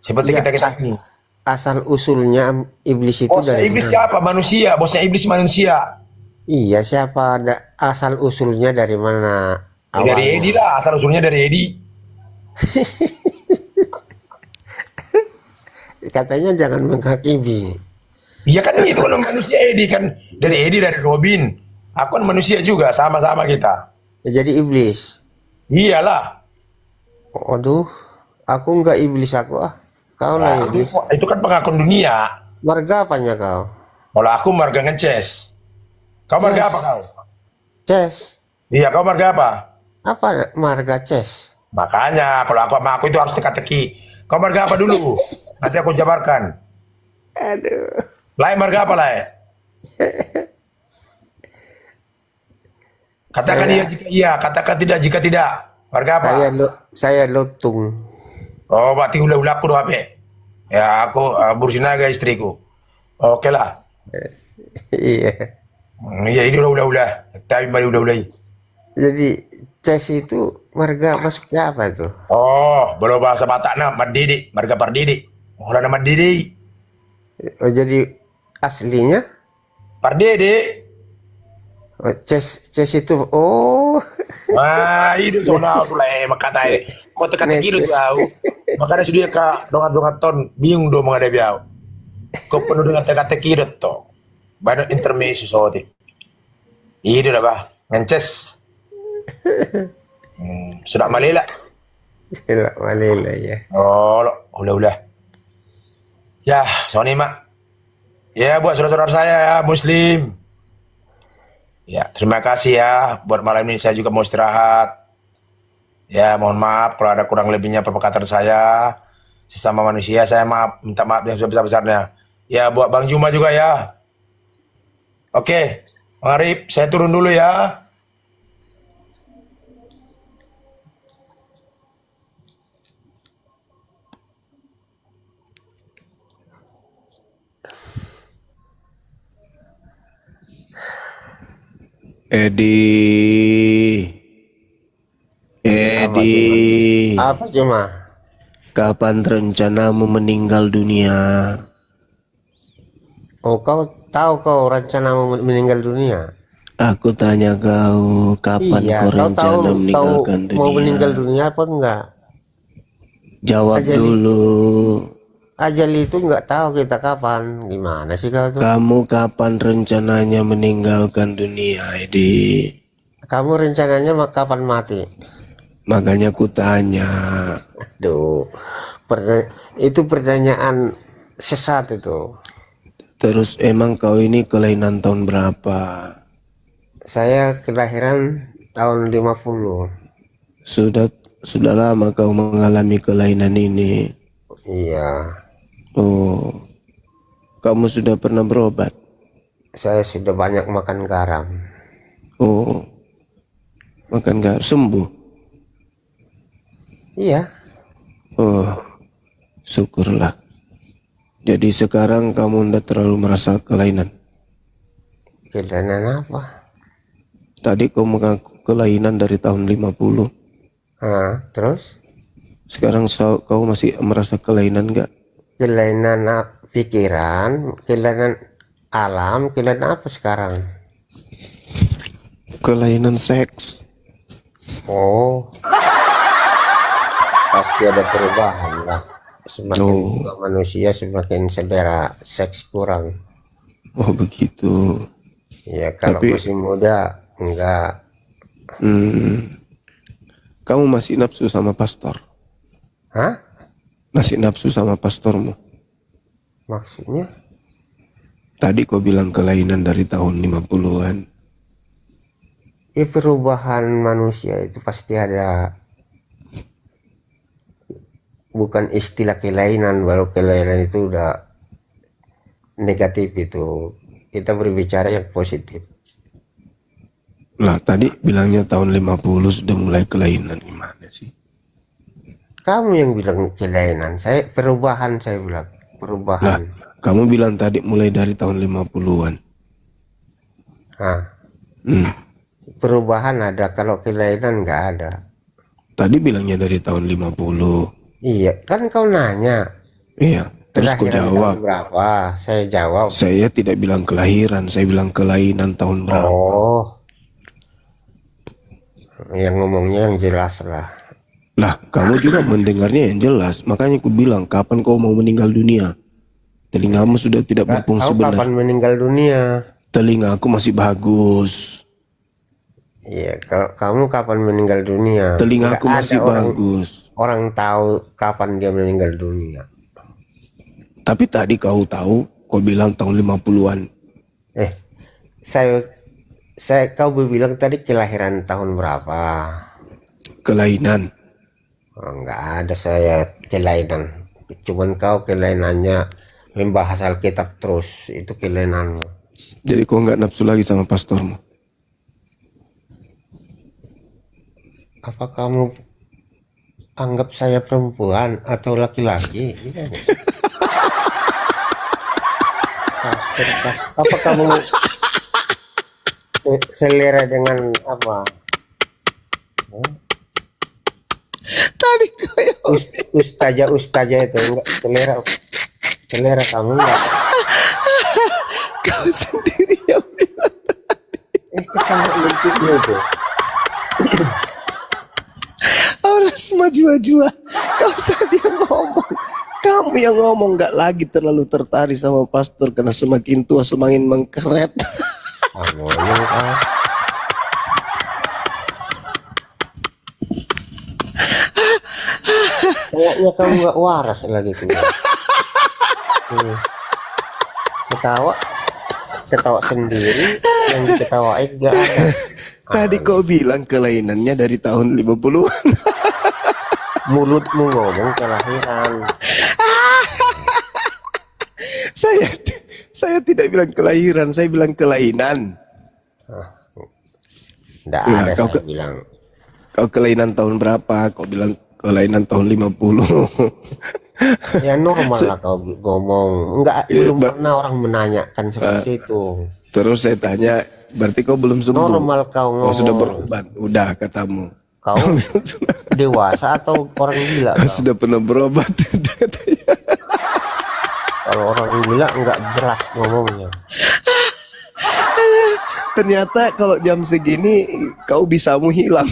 Seperti Iya, kita ini. asal usulnya iblis itu Bosnya dari iblis mana? siapa? Manusia. Bosnya iblis manusia. Iya, siapa asal usulnya dari mana Ya, dari Edi awalnya? lah, asal usulnya dari Edi. Katanya jangan menghakimi. Iya kan itu kan manusia Edi kan. Dari Edi, dari Robin. Aku kan manusia juga, sama-sama kita. Ya, jadi iblis. Iyalah. Aduh, aku enggak iblis aku ah. Kau lah Nah, iblis. itu kan pengakuan dunia. Marga apanya kau? Kalau aku marga ngeces. Kau marga apa Ces. kau? Ces. Iya, kau marga apa? Apa marga Ces? Makanya kalau aku sama aku itu harus teka-teki. Kau marga apa dulu? Nanti aku jabarkan. Aduh. Lai marga apa Lai? Katakan Saya iya jika iya, katakan tidak jika tidak. Marga apa? saya Lutung. Oh, berarti ulah-ulah aku doa pe. Ya, aku Bursinaga istriku. Oke lah. Iya. Iya, ini ulah-ulah. Tapi balik ulah-ulah. Jadi Ces itu marga masuknya apa itu? Oh, belum bahasa Batakna, Mardidi, marga Pardidi. Oh, nama Mardidi. Oh, jadi aslinya Pardidi. oh, Ces itu oh Wah, itu zona mulai makatai. Kau tekan kilo netes. tahu. Makanya sudah ka dongan-dongan ton bingung do menghadapi biau. Kau penuh dengan teka-teki to. Banyak intermezzo soalnya. Itu dah bah, ngences. Sudah malila. Gila, Malila ya. Oh, ulah-ulah. Ya, Sony mak. Ya, buat saudara-saudara saya ya, Muslim. Ya, terima kasih ya. Buat malam ini saya juga mau istirahat. Ya, mohon maaf kalau ada kurang lebihnya perkataan saya. Sesama manusia, saya minta maaf yang sebesar-besarnya. Ya, buat Bang Juma juga ya. Oke, Bang Arif, saya turun dulu ya. Edi, Apa Edi, cuma? Apa cuma? kapan rencanamu meninggal dunia? Oh, kau tahu kau rencana mau meninggal dunia? Aku tanya kau, kapan Iya, kau kau tahu rencana meninggalkan mau meninggal dunia? dunia apa enggak? Jawab Ajali, dulu. ajal itu enggak tahu kita kapan. Gimana sih kau tuh? Kamu kapan rencananya meninggalkan dunia, Edi? Kamu rencananya kapan mati? Makanya ku tanya. Aduh, itu pertanyaan sesat itu. Terus emang kau ini kelainan tahun berapa? Saya kelahiran tahun 50. Sudah lama kau mengalami kelainan ini. Iya, Oh, kamu sudah pernah berobat? saya sudah banyak makan garam. Oh, makan gak sembuh? Iya, Oh, syukurlah. Jadi sekarang kamu tidak terlalu merasa kelainan. kelainan apa? Tadi kau mengaku kelainan dari tahun 50. Terus? Sekarang kau masih merasa kelainan gak? Kelainan pikiran, kelainan alam, kelainan apa sekarang? Kelainan seks. Oh, pasti ada perubahan lah. Semakin tua manusia, semakin selera seks kurang. Oh begitu. Ya, kalau Tapi masih muda, enggak. kamu masih nafsu sama pastor? Hah? Masih nafsu sama pastormu? Maksudnya? Tadi kau bilang kelainan dari tahun 50-an. Ya, perubahan manusia itu pasti ada. Bukan istilah kelainan, baru kelainan itu udah negatif itu. Kita berbicara yang positif. Lah tadi bilangnya tahun 50 sudah mulai kelainan, gimana sih? Kamu yang bilang kelainan, saya perubahan, saya bilang Lah perubahan. kamu bilang tadi mulai dari tahun 50-an. Nah, Hmm. perubahan ada, kalau kelainan nggak ada. Tadi bilangnya dari tahun 50. Iya, kan kau nanya Iya, terus kau kelahiran jawab. tahun berapa? Saya jawab. Saya tidak bilang kelahiran, saya bilang kelainan tahun berapa. Oh, yang ngomongnya yang jelas lah. Lah, kamu juga mendengarnya yang jelas. Makanya aku bilang, kapan kau mau meninggal dunia? Telingamu sudah tidak Nggak berfungsi tahu benar. kapan meninggal dunia. Telinga aku masih bagus. Iya, kalau kamu kapan meninggal dunia? Telinga Nggak aku ada masih bagus. orang tahu kapan dia meninggal dunia. Tapi tadi kau tahu, kau bilang tahun 50-an. Kau bilang tadi kelahiran tahun berapa? Kelainan. Oh, nggak ada saya kelainan. Cuman kau kelainannya membahas Alkitab terus, itu kelainanmu. Jadi kau nggak nafsu lagi sama pastormu. Apa kamu anggap saya perempuan atau laki-laki? Iya. Apa kamu selera dengan apa? Tadi kayak Ustazah itu enggak selera kamu enggak? kau sendiri yang bilang. Kamu lucunya itu. Orang semaju-jua. Kau tadi yang ngomong. Kamu yang ngomong nggak lagi terlalu tertarik sama pastor karena semakin tua semakin mengkeret. Ngomong ah. Kayaknya kamu nggak waras lagi keluar. Ketawa sendiri, yang diketawain nggak ada. Tadi kau bilang kelainannya dari tahun 50-an. Mulutmu ngomong kelahiran. Saya tidak bilang kelahiran, saya bilang kelainan. Nggak Nah, ada kau saya bilang. Kau kelainan tahun berapa? Kau bilang kelainan tahun 50. Ya normal lah kau ngomong. Enggak, belum pernah orang menanyakan seperti itu. Terus saya tanya, berarti kau belum sembuh? Normal kau ngomong. Kau sudah berobat? Udah katamu. Kau dewasa atau orang gila? Kau sudah pernah berobat? Katanya. Kalau orang gila nggak jelas ngomongnya. Ternyata kalau jam segini kau bisamu hilang.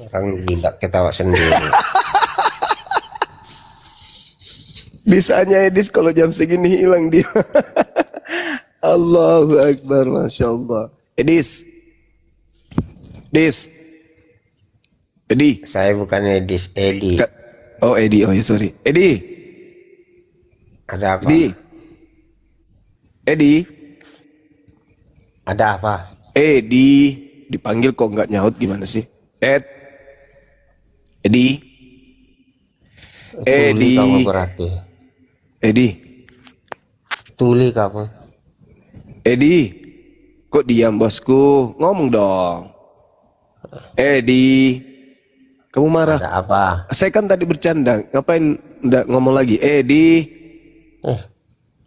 Orang gila ketawa sendiri. Bisanya Edis kalau jam segini hilang dia. Allahu Akbar, Masya Allah. Edis. Edi. Saya bukan Edi. Oh Edi, oh ya sorry. Edi. Ada apa? Edi. Ada apa? Edi. Dipanggil kok nggak nyaut gimana sih? Edi. Tuli kamu berarti. Edi. Tuli kamu. Edi. Kok diam bosku? Ngomong dong. Edi. Kamu marah? Ada apa? Saya kan tadi bercanda. Ngapain nggak ngomong lagi? Edi.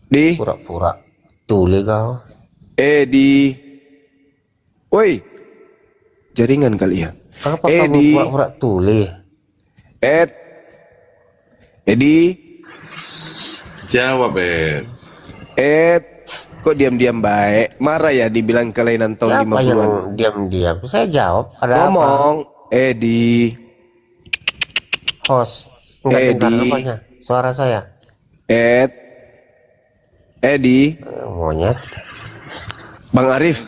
Di. Pura-pura. Tuli kau. Edi. Woi. Jaringan kali ya. Apa kamu pura-pura tuli? Edi. Jawab, Kok diam-diam baik? Marah ya dibilang kelainan tahun Siapa 50-an? yang diam-diam? Saya jawab. Ada Ngomong. apa? Edi. Host. Enggak dengar apanya? Suara saya. Edi. Monyet. Bang Arif.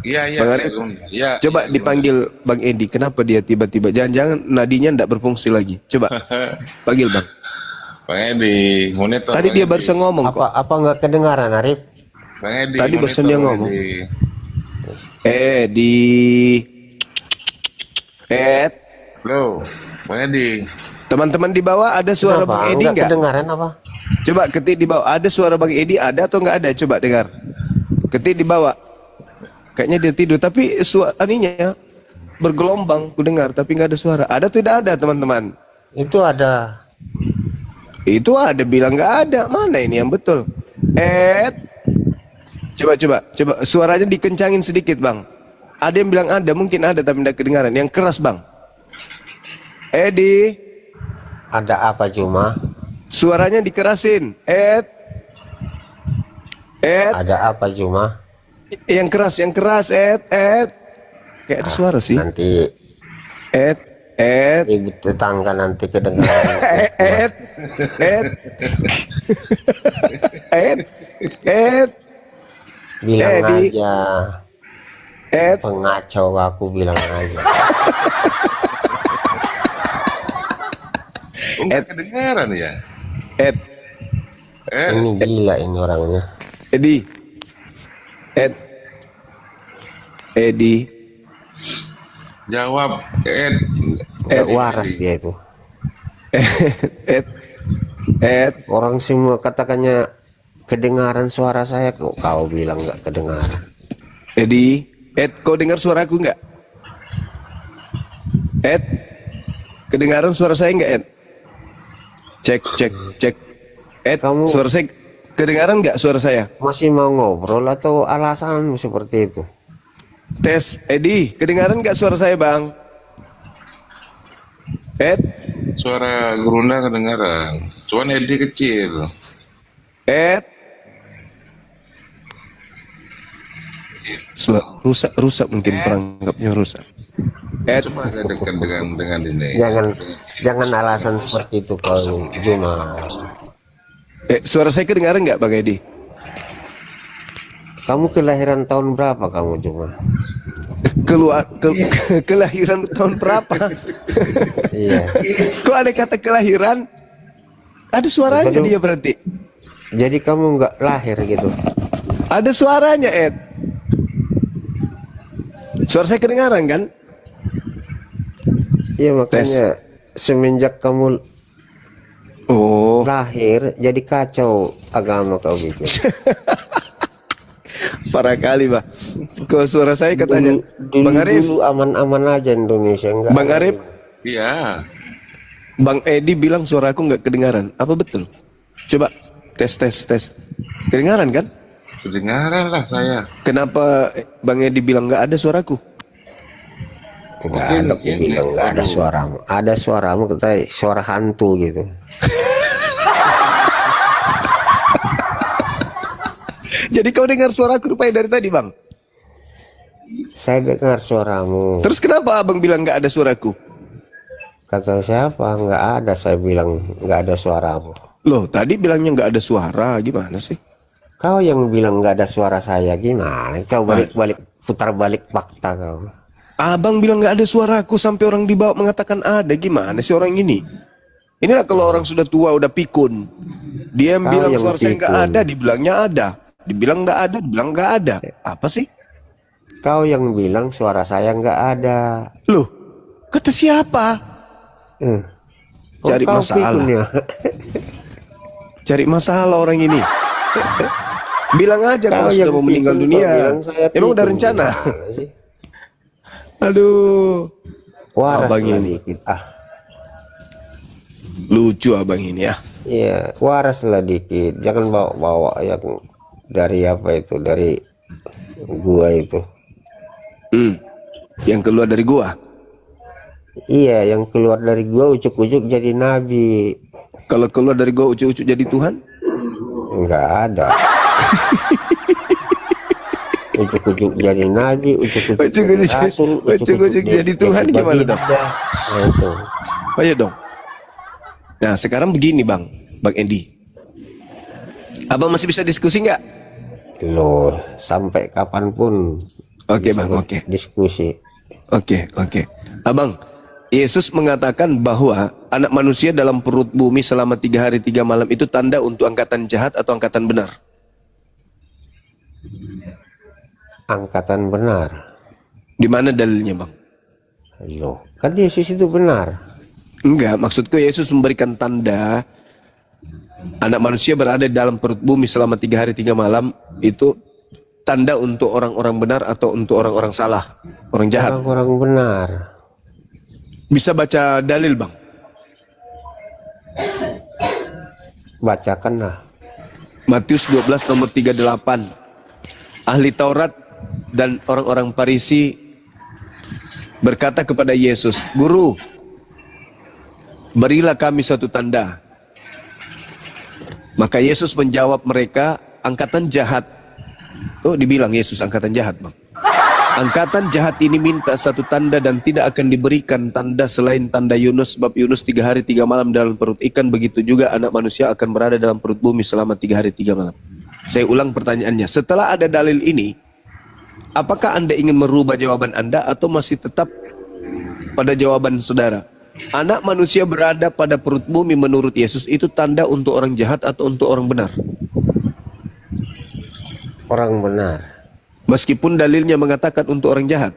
Iya. Bang Arif. Iya. Coba dipanggil Bang Edi. Kenapa dia tiba-tiba? Jangan-jangan nadinya ndak berfungsi lagi. Coba panggil Bang. Bang Edi, monitor. Tadi Bang dia Edi. barusan ngomong kok. Apa enggak kedengaran, Arif? Bang Edi. Tadi monitor, barusan dia Bang ngomong. Edi. Halo, Bang Edi. Teman-teman di bawah ada suara Kenapa? Bang Edi Enggak nggak? kedengaran apa? Coba ketik di bawah. Ada suara Bang Edi ada atau nggak ada? Coba dengar. Ketik di bawah. Kayaknya dia tidur. Tapi suaranya bergelombang. Ku dengar tapi nggak ada suara. Ada atau tidak ada teman-teman? Itu ada. Itu ada bilang nggak ada. Mana ini yang betul? Coba suaranya dikencangin sedikit bang. Ada yang bilang ada, mungkin ada tapi tidak kedengaran. Yang keras bang. Edi. Ada apa Juma? Suaranya dikerasin. Ada apa Juma? Yang keras, Kayak ada suara sih. Nanti ibu tetangga nanti kedengaran. Bilang aja. Pengacau aku bilang aja. Enggak kedengaran ya? Ini gila ini orangnya. Edi. Jawab, Nggak waras dia itu. Orang semua katakannya kedengaran suara saya, kok kau bilang nggak kedengaran. Edi, kau dengar suaraku nggak? Kedengaran suara saya nggak, Cek. Kamu suara saya kedengaran nggak suara saya? masih mau ngobrol atau alasan seperti itu? Tes, Edi, kedengaran nggak suara saya bang? suara Gerunda kedengaran. Cuman Edi kecil. Rusak mungkin perangkapnya rusak. Coba agak dekat dengan ini. Jangan alasan seperti itu kau Juma. Suara saya kedengaran nggak bang Edi? Kamu kelahiran tahun berapa kamu Juma? Kelahiran tahun berapa? Iya. Kok ada kata kelahiran? Ada suaranya dia berarti. Jadi kamu nggak lahir gitu? Ada suaranya, Suara saya kedengaran kan? Iya makanya semenjak kamu lahir jadi kacau agama kau bikin. Parah kali Pak. Kok suara saya katanya Bang Arif dulu aman-aman aja Indonesia enggak. Bang Arif, Iya. Bang Edi bilang suaraku nggak kedengaran. Apa betul? Coba tes. Kedengaran kan? Kedengaran lah saya. Kenapa Bang Edi bilang nggak ada suaraku? Enggak ada, aku bilang enggak ada suaramu. Ada suaramu, kata suara hantu gitu. Jadi kau dengar suaraku rupanya dari tadi Bang? Saya dengar suaramu. Terus kenapa Abang bilang nggak ada suaraku? Kata siapa? Enggak ada, saya bilang enggak ada suaramu. Loh, tadi bilangnya nggak ada suara, gimana sih? Kau yang bilang enggak ada suara saya, gimana? Kau balik-balik, putar balik fakta kau. Abang bilang nggak ada suaraku sampai orang di bawah mengatakan ada, gimana sih orang ini? Inilah kalau orang sudah tua, udah pikun. Dia yang bilang suara saya nggak ada, dibilangnya ada. Dibilang nggak ada, dibilang nggak ada. Apa sih? Kau yang bilang suara saya nggak ada. Loh, kata siapa? Cari kau masalah. pikun ya? Cari masalah orang ini. Bilang aja kalau sudah mau meninggal dunia. Emang udah rencana? Aduh. Waras abang lah ini. dikit. Lucu abang ini ya. Iya, waras lah dikit. Jangan bawa-bawa yang dari apa itu, dari gua itu. Yang keluar dari gua. Iya, yang keluar dari gua ujuk-ujuk jadi nabi. Kalau keluar dari gua ujuk-ujuk jadi Tuhan? Enggak ada. Ujuk-ujuk jadi nabi, ujuk-ujuk jadi rasul, ujuk-ujuk jadi Tuhan gimana dong? Nah, itu. Ayo dong. Nah sekarang begini Bang Edi. Abang masih bisa diskusi nggak? Loh, sampai kapanpun. Oke Bang, oke. Diskusi. Oke. Abang, Yesus mengatakan bahwa anak manusia dalam perut bumi selama 3 hari 3 malam itu tanda untuk angkatan jahat atau angkatan benar? Angkatan benar. Di mana dalilnya Bang? Loh, kan Yesus itu benar. Enggak, maksudku Yesus memberikan tanda anak manusia berada dalam perut bumi selama 3 hari 3 malam itu tanda untuk orang-orang benar atau untuk orang-orang salah, orang jahat. Orang-orang benar. Bisa baca dalil Bang? Bacakanlah. Matius 12 nomor 38. Ahli Taurat dan orang-orang Farisi berkata kepada Yesus, "Guru, berilah kami suatu tanda." Maka Yesus menjawab mereka, "Angkatan jahat." Oh, dibilang Yesus angkatan jahat, Bang. "Angkatan jahat ini minta satu tanda dan tidak akan diberikan tanda selain tanda Yunus, sebab Yunus 3 hari 3 malam dalam perut ikan, begitu juga anak manusia akan berada dalam perut bumi selama 3 hari 3 malam. Saya ulang pertanyaannya, setelah ada dalil ini, apakah Anda ingin merubah jawaban Anda atau masih tetap pada jawaban saudara? Anak manusia berada pada perut bumi menurut Yesus itu tanda untuk orang jahat atau untuk orang benar? Orang benar. Meskipun dalilnya mengatakan untuk orang jahat.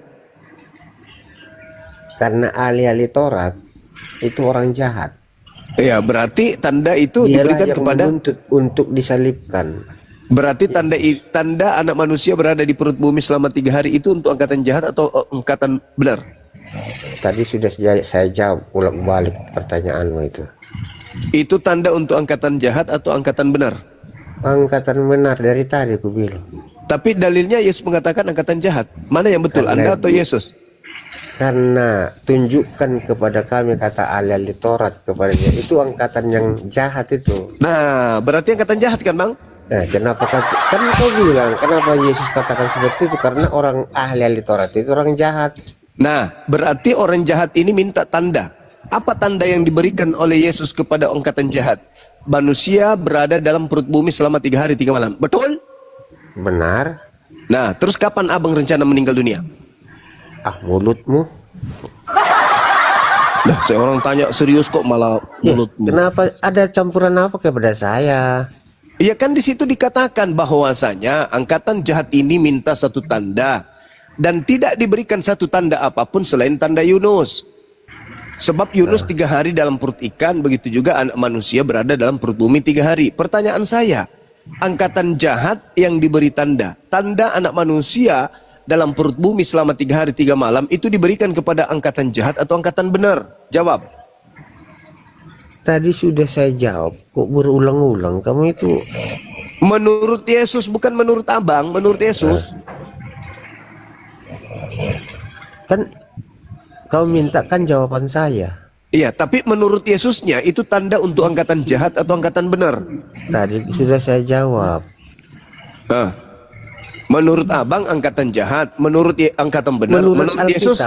Karena ahli-ahli Taurat itu orang jahat. Ya, berarti tanda itu Dialah diberikan yang kepada, menuntut untuk disalibkan. berarti tanda anak manusia berada di perut bumi selama 3 hari itu untuk angkatan jahat atau angkatan benar? Tadi sudah saya jawab ulang balik pertanyaanmu itu. Itu tanda untuk angkatan jahat atau angkatan benar? Angkatan benar dari tadi aku bilang. Tapi dalilnya Yesus mengatakan angkatan jahat. Mana yang betul, Anda atau Yesus? Karena tunjukkan kepada kami, kata ahli-ahli Taurat kepada dia, itu angkatan yang jahat itu. Nah, berarti angkatan jahat kan, Bang? Kenapa kan kau bilang kenapa Yesus katakan seperti itu? Karena orang ahli-ahli Taurat itu orang jahat. Nah, berarti orang jahat ini minta tanda. Apa tanda yang diberikan oleh Yesus kepada angkatan jahat? Manusia berada dalam perut bumi selama 3 hari 3 malam. Betul? Benar. Nah, terus kapan abang rencana meninggal dunia? Mulutmu. Nah, saya orang tanya serius kok malah mulutmu. Kenapa ada campuran apa kepada saya? Iya kan di situ dikatakan bahwasanya angkatan jahat ini minta satu tanda dan tidak diberikan satu tanda apapun selain tanda Yunus. Sebab Yunus 3 hari dalam perut ikan, begitu juga anak manusia berada dalam perut bumi 3 hari. Pertanyaan saya, angkatan jahat yang diberi tanda anak manusia dalam perut bumi selama 3 hari 3 malam itu diberikan kepada angkatan jahat atau angkatan benar? Jawab. Tadi sudah saya jawab, kok berulang-ulang kamu itu? Menurut Yesus, bukan menurut abang, menurut Yesus. Kan kau mintakan jawaban saya. Iya, tapi menurut Yesusnya itu tanda untuk angkatan jahat atau angkatan benar? Tadi sudah saya jawab. Menurut abang angkatan jahat, menurut angkatan benar, menurut Yesus,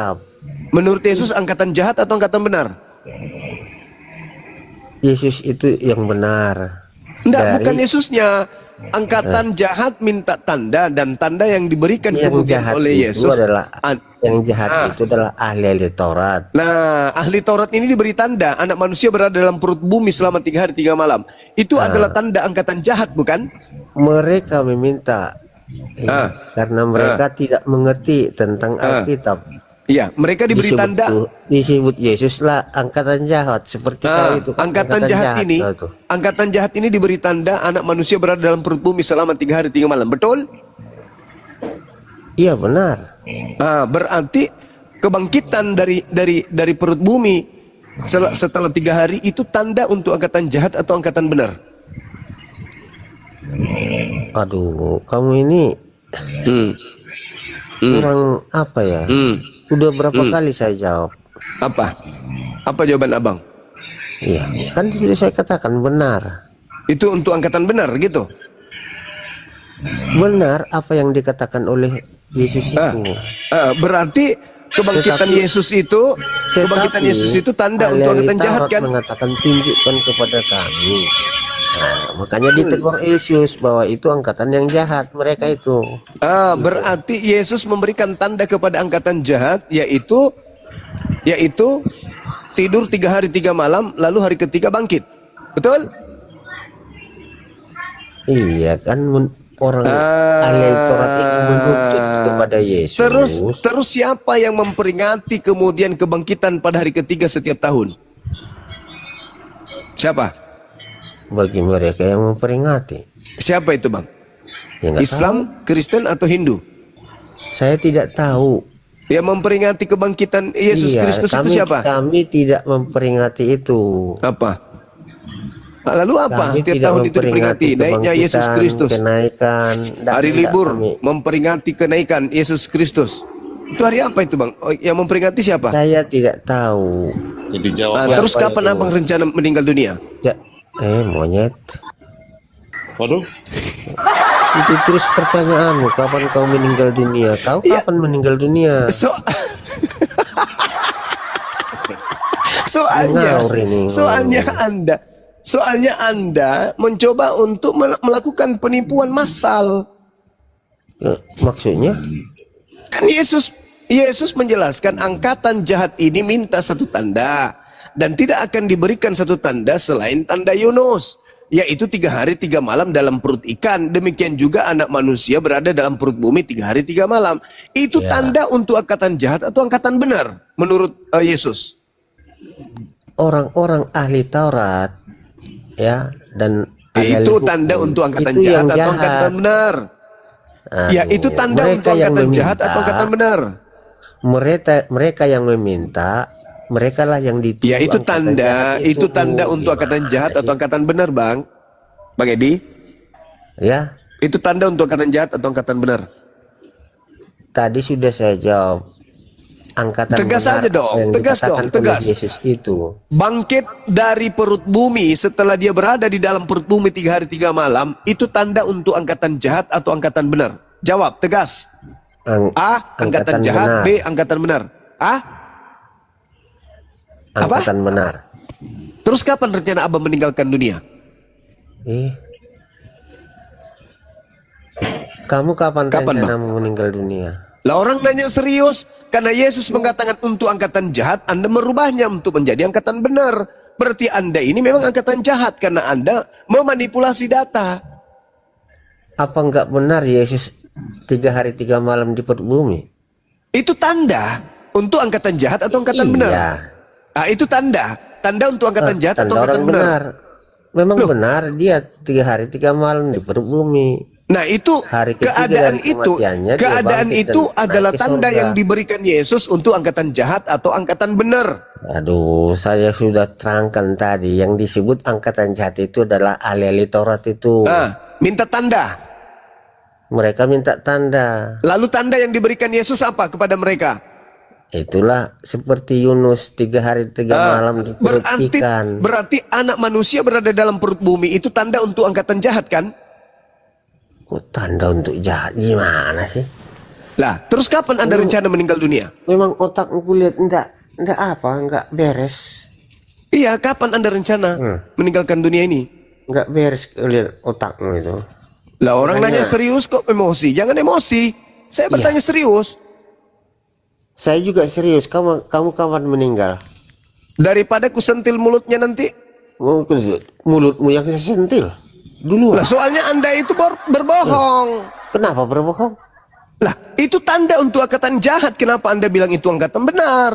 menurut Yesus angkatan jahat atau angkatan benar? Yesus itu yang benar. Enggak, bukan Yesusnya. Angkatan jahat minta tanda dan tanda yang diberikan kemudian oleh Yesus adalah yang jahat itu adalah ahli-ahli Taurat. Nah, ahli Taurat ini diberi tanda anak manusia berada dalam perut bumi selama 3 hari 3 malam. Itu adalah tanda angkatan jahat, bukan? Mereka meminta karena mereka tidak mengerti tentang Alkitab. Iya, mereka diberi tanda. Disebut Yesus lah angkatan jahat seperti kau itu. Angkatan jahat ini diberi tanda anak manusia berada dalam perut bumi selama 3 hari 3 malam. Betul? Iya, benar. Berarti kebangkitan dari perut bumi setelah 3 hari itu tanda untuk angkatan jahat atau angkatan benar? Aduh, kamu ini kurang apa ya? Udah berapa kali saya jawab. Apa jawaban abang? Iya, kan sudah saya katakan benar. Itu untuk angkatan benar gitu? Benar apa yang dikatakan oleh Yesus itu. Berarti kebangkitan Yesus itu tanda untuk angkatan jahat kan? Mengatakan tunjukkan kepada kami. Makanya ditegur Yesus bahwa itu angkatan yang jahat mereka itu. Berarti Yesus memberikan tanda kepada angkatan jahat yaitu tidur 3 hari 3 malam lalu hari ketiga bangkit. Betul? Iya kan, orang ahli Taurat itu menuntut kepada Yesus. Terus siapa yang memperingati kemudian kebangkitan pada hari ketiga setiap tahun? Siapa? Bagi mereka yang memperingati. Siapa itu, Bang? Ya, Islam, Kristen atau Hindu? Saya tidak tahu. Yang memperingati kebangkitan Yesus Kristus itu siapa? Kami tidak memperingati itu. Apa? Lalu apa? Kami Tiap tidak tahun itu diperingati naiknya Yesus kebangkitan, Kristus. kenaikan. Hari libur memperingati kenaikan Yesus Kristus. Itu hari apa itu, Bang? Oh, yang memperingati siapa? Saya tidak tahu. Jadi jawab. Terus kapan Abang rencana meninggal dunia? Monyet. Waduh. Itu terus pertanyaanmu, kapan kau meninggal dunia? Kau kapan meninggal dunia? Soalnya Anda mencoba untuk melakukan penipuan massal. Maksudnya? Kan Yesus menjelaskan angkatan jahat ini minta satu tanda, dan tidak akan diberikan satu tanda selain tanda Yunus, yaitu 3 hari 3 malam dalam perut ikan. Demikian juga anak manusia berada dalam perut bumi 3 hari 3 malam. Itu tanda untuk angkatan jahat atau angkatan benar menurut Yesus. Orang-orang ahli Taurat ya, dan itu tanda untuk angkatan jahat atau angkatan benar. Ya, itu tanda untuk angkatan jahat atau angkatan benar. Mereka yang meminta, mereka lah yang dituduh. Ya, itu tanda untuk angkatan jahat atau angkatan benar, Bang Edi. Ya. Itu tanda untuk angkatan jahat atau angkatan benar. Tadi sudah saya jawab. Angkatan tegas aja dong, tegas. Yesus itu bangkit dari perut bumi setelah dia berada di dalam perut bumi 3 hari 3 malam. Itu tanda untuk angkatan jahat atau angkatan benar? Jawab, tegas. A, angkatan jahat. Benar. B, angkatan benar. A, angkatan benar. Terus kapan rencana Abang meninggalkan dunia? Kamu kapan rencana mau meninggal dunia? Lah, orang nanya serius. Karena Yesus mengatakan untuk angkatan jahat, Anda merubahnya untuk menjadi angkatan benar. Berarti Anda ini memang angkatan jahat karena Anda memanipulasi data. Apa enggak benar Yesus 3 hari 3 malam di perut bumi? Itu tanda untuk angkatan jahat atau angkatan benar? Nah, itu tanda untuk angkatan jahat atau angkatan benar. Memang benar dia 3 hari 3 malam di perut bumi. Nah, itu keadaan itu adalah tanda yang diberikan Yesus untuk angkatan jahat atau angkatan benar. Aduh, saya sudah terangkan tadi yang disebut angkatan jahat itu adalah ahli Taurat itu. Nah, minta tanda. Mereka minta tanda. Lalu tanda yang diberikan Yesus apa kepada mereka? Itulah seperti Yunus 3 hari 3 malam di perut ikan. Berarti anak manusia berada dalam perut bumi itu tanda untuk angkatan jahat kan? Kok tanda untuk jahat gimana sih? Lah, terus kapan Anda rencana meninggal dunia? Memang otakku lihat enggak beres. Iya, kapan Anda rencana meninggalkan dunia ini? Enggak beres lihat otakmu itu. Lah, orang nanya serius kok emosi. Jangan emosi. Saya bertanya serius. Saya juga serius. Kamu kapan meninggal? Daripada kusentil mulutnya nanti. Mulutmu yang saya sentil dulu. Lah, soalnya Anda itu berbohong. Kenapa berbohong? Lah, itu tanda untuk angkatan jahat. Kenapa Anda bilang itu angkatan benar?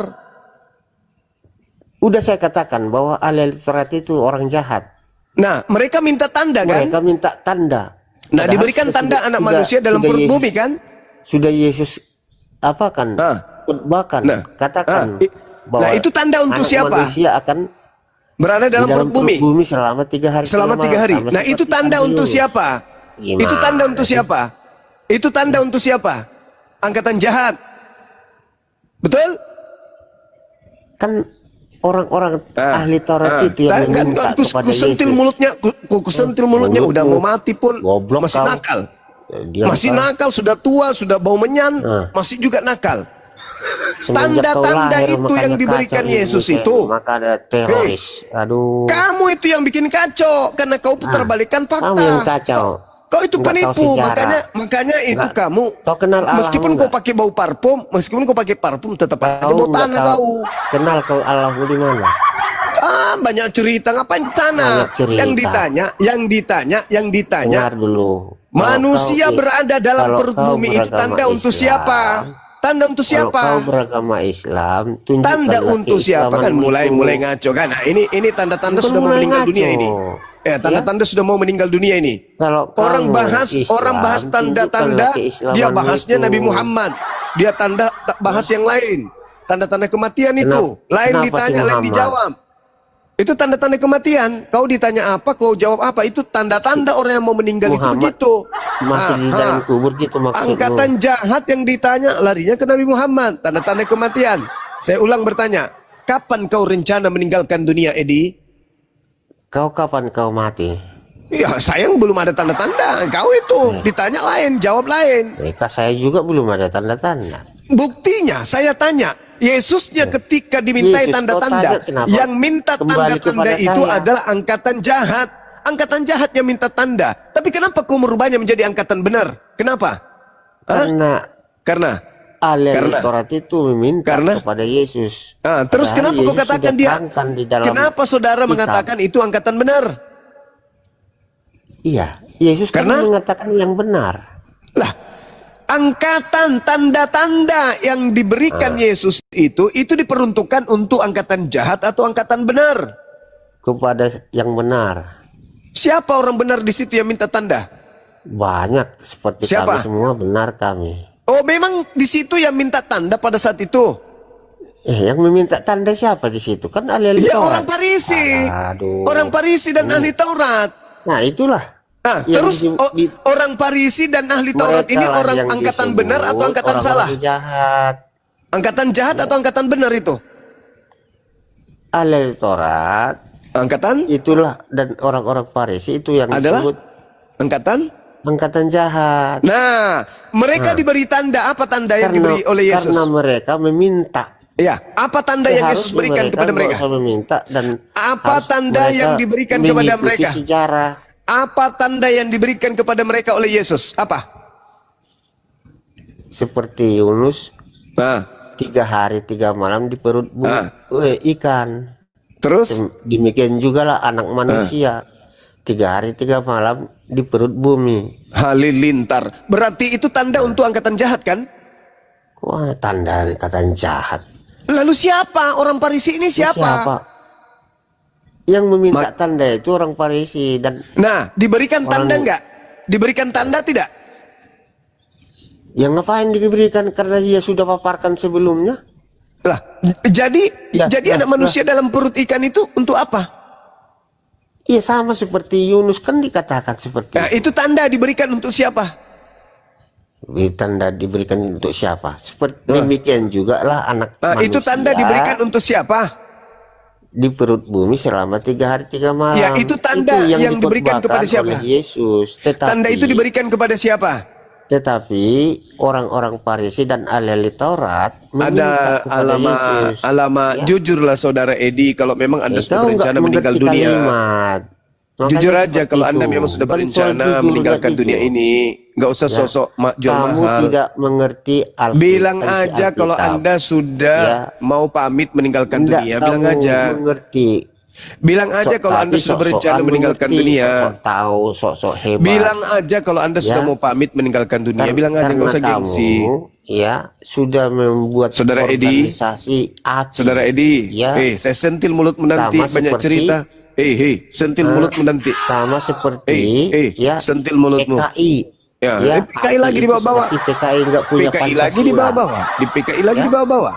Udah saya katakan bahwa ahli Taurat itu orang jahat. Nah, mereka minta tanda kan? Mereka minta tanda. Nah, diberikan tanda anak manusia dalam perut bumi kan? Sudah Yesus apakan? Khotbahkan, katakan bahwa itu tanda untuk siapa? Manusia akan berada dalam perut bumi selama 3 hari. Selama 3 hari. Nah, itu tanda untuk siapa? Itu tanda untuk siapa? Itu tanda untuk siapa? Angkatan jahat. Betul? Kan orang-orang ahli Taurat itu yang meminta kepada Yesus. Kusentil mulutnya udah mau mati pun masih nakal. Masih nakal, sudah tua, sudah bau menyan, masih juga nakal. Tanda-tanda itu yang diberikan Yesus itu. Maka ada teroris. Aduh. Kamu itu yang bikin kacau karena kau putarbalikkan fakta. Kamu yang kacau. Kau itu penipu, makanya itu kamu. Kau kenal Allah meskipun kau pakai bau parfum, tetap aja bau tanah kau. Kenal kau Allah di mana? Banyak cerita, ngapain di sana? Yang ditanya. Dengar dulu. Manusia berada dalam perut bumi itu tanda untuk siapa? Tanda untuk siapa? Kalau kau beragama Islam, tanda untuk siapa kan? Mulai ngaco kan? Nah, ini tanda-tanda sudah mau meninggal dunia ini. Tanda-tanda sudah mau meninggal dunia ini. Kalau orang bahas tanda-tanda, dia bahasnya Nabi Muhammad. Dia bahas yang lain. Tanda-tanda kematian itu lain ditanya, lain dijawab. Itu tanda-tanda kematian. Kau ditanya apa, kau jawab apa. Itu tanda-tanda orang yang mau meninggal itu Muhammad begitu. masih di dalam kubur gitu maksudmu. Angkatan jahat yang ditanya larinya ke Nabi Muhammad. Tanda-tanda kematian. Saya ulang bertanya, kapan kau rencana meninggalkan dunia, Edi? Kau kapan kau mati? Ya, sayang belum ada tanda-tanda. Kau itu ditanya lain, jawab lain. Mereka saya juga belum ada tanda-tanda. Buktinya saya tanya, Yesusnya ketika dimintai Yesus, tanda-tanda, kau tanya kenapa yang minta kembali tanda-tanda kepada itu saya? adalah angkatan jahat. Angkatan jahat yang minta tanda. Tapi kenapa kau merubahnya menjadi angkatan benar? Kenapa? Karena ahli Taurat itu meminta kepada Yesus. terus Padahal kenapa kau Yesus katakan sudah dia? terangkan di dalam Kenapa saudara kitab. mengatakan itu angkatan benar? Iya, Yesus Karena- kan mengatakan yang benar. Lah, angkatan tanda-tanda yang diberikan Yesus itu diperuntukkan untuk angkatan jahat atau angkatan benar? Kepada yang benar. Siapa orang benar di situ yang minta tanda? Banyak seperti Siapa? kami semua benar kami. Oh, memang di situ yang minta tanda pada saat itu. Yang meminta tanda siapa di situ? Kan ahli Ya, Taurat. orang Farisi. Aduh. Orang Farisi dan ahli Taurat. Nah, itulah. yang Terus orang Farisi dan ahli Taurat ini mereka orang yang angkatan disebut benar atau angkatan salah? orang-orang jahat. Angkatan jahat atau angkatan benar itu? Ahli Taurat Angkatan itulah, dan orang-orang Farisi itu yang adalah disebut angkatan jahat. Nah, mereka diberi tanda. Apa tanda yang diberi oleh Yesus? Karena mereka meminta. Ya, apa tanda yang Yesus berikan kepada mereka? Meminta, dan apa tanda yang diberikan kepada mereka? Sejarah. Apa tanda yang diberikan kepada mereka oleh Yesus? Apa? Seperti Yunus, 3 hari 3 malam di perut ikan. Terus? Demikian juga lah anak manusia, 3 hari 3 malam di perut bumi. Halilintar. Berarti itu tanda untuk angkatan jahat kan? Wah, tanda angkatan jahat. Lalu siapa? Orang Farisi ini siapa? Yang meminta tanda itu orang Farisi. Dan diberikan tanda enggak? Diberikan tanda tidak? Yang ngapain diberikan? Karena dia sudah paparkan sebelumnya. Lah, jadi anak manusia dalam perut ikan itu untuk apa? Iya, sama seperti Yunus kan dikatakan seperti itu tanda diberikan untuk siapa? Tanda diberikan untuk siapa? Seperti demikian juga lah anak manusia. Itu tanda diberikan untuk siapa? Di perut bumi selama 3 hari 3 malam. Ya, itu tanda yang diberikan kepada siapa? Oleh Yesus. Tanda itu diberikan kepada siapa? Tetapi orang-orang Farisi dan ahli Taurat ada alamat jujurlah saudara Edi, kalau memang Anda sudah berencana meninggal dunia. Jujur aja kalau Anda memang sudah berencana meninggalkan dunia ini, nggak usah sosok jual mahal. Kamu tidak mengerti Alkitab. Bilang aja kalau Anda sudah mau pamit meninggalkan dunia, bilang aja. Mengerti. Bilang aja kalau Anda sudah berencana meninggalkan dunia. Tahu sok-sok hebat. Bilang aja kalau Anda sudah mau pamit meninggalkan dunia. Bilang aja, nggak usah gengsi. Ya, sudah membuat saudara Edi. Saudara Edi. Ya. Saya sentil mulut menanti banyak cerita. Sentil mulut menanti. Sama seperti sentil mulutmu. PKI. Ya, PKI lagi di bawah-bawah. PKI enggak punya PKI lagi di bawah-bawah. Di PKI lagi di bawah-bawah.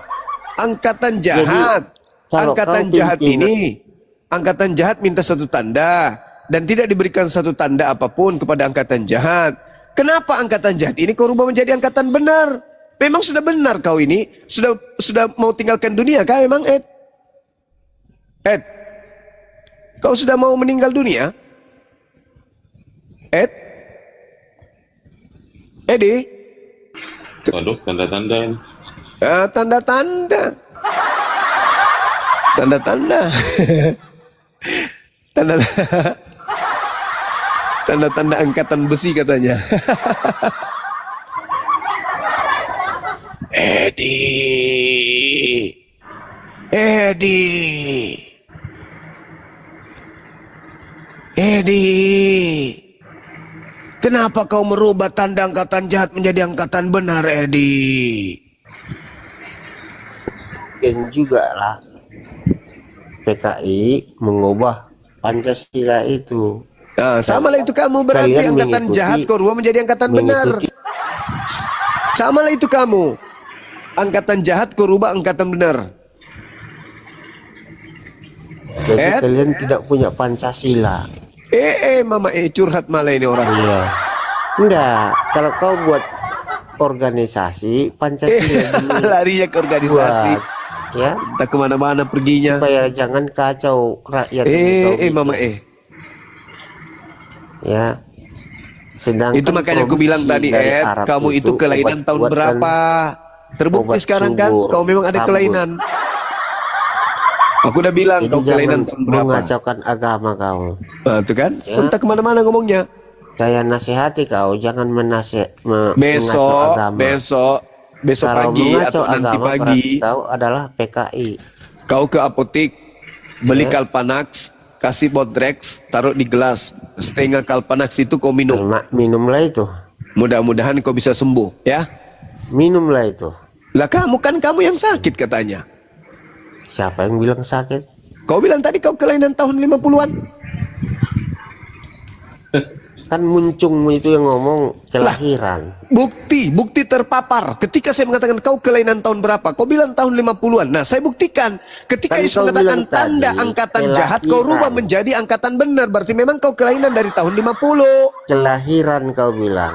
Angkatan jahat. Angkatan jahat ini. Angkatan jahat minta satu tanda dan tidak diberikan satu tanda apapun kepada angkatan jahat. Kenapa angkatan jahat ini kau rubah menjadi angkatan benar? Memang sudah benar kau ini sudah mau tinggalkan dunia kah memang, Ed? Kau sudah mau meninggal dunia? Edi? Waduh, tanda-tanda ini. Tanda-tanda. Tanda-tanda. Tanda-tanda angkatan besi katanya. Edi, kenapa kau merubah tanda angkatan jahat menjadi angkatan benar, Edi? Dan juga lah PKI mengubah Pancasila itu. Sama lah itu kamu, berarti angkatan jahat kau rubah menjadi angkatan benar. Sama lah itu kamu, angkatan jahat kau rubah angkatan benar. Jadi kalian tidak punya Pancasila. Mama curhat malah ini orang. Iya. Enggak, kalau kau buat organisasi Pancasila larinya ke organisasi. buat, ya, Tak kemana-mana perginya. supaya jangan kacau rakyat. Mama Ya. Sedangkan Itu makanya aku bilang tadi, produksi dari Arab kamu itu kelainan tahun obat-obatan, berapa? Terbukti obat sekarang kan, subur, kau memang ada rambut. kelainan. Aku udah bilang Jadi kau kelainan jangan tahun berapa? mengacaukan agama kau. Nah, itu kan, entah kemana-mana ngomongnya. Saya nasihati kau jangan mengacau Besok agama. besok Kalau pagi mengacau atau nanti agama, pagi, berarti kau adalah PKI. kau ke apotik, beli Ya. Kalpanax, kasih Bodrex, taruh di gelas. Setengah Kalpanax itu kau minum. Minumlah itu. Mudah-mudahan kau bisa sembuh, ya. Minumlah itu. Lah kamu yang sakit katanya. Siapa yang bilang sakit? Kau bilang tadi kau kelainan tahun 50-an. Kan muncungmu itu yang ngomong kelahiran. Bukti terpapar. Ketika saya mengatakan kau kelainan tahun berapa, kau bilang tahun 50-an. Nah, saya buktikan. Ketika Kan Yesus kau mengatakan bilang tanda tadi, angkatan jahat, kau kelahiran. rubah menjadi angkatan benar. Berarti memang kau kelainan dari tahun 50. Kelahiran kau bilang.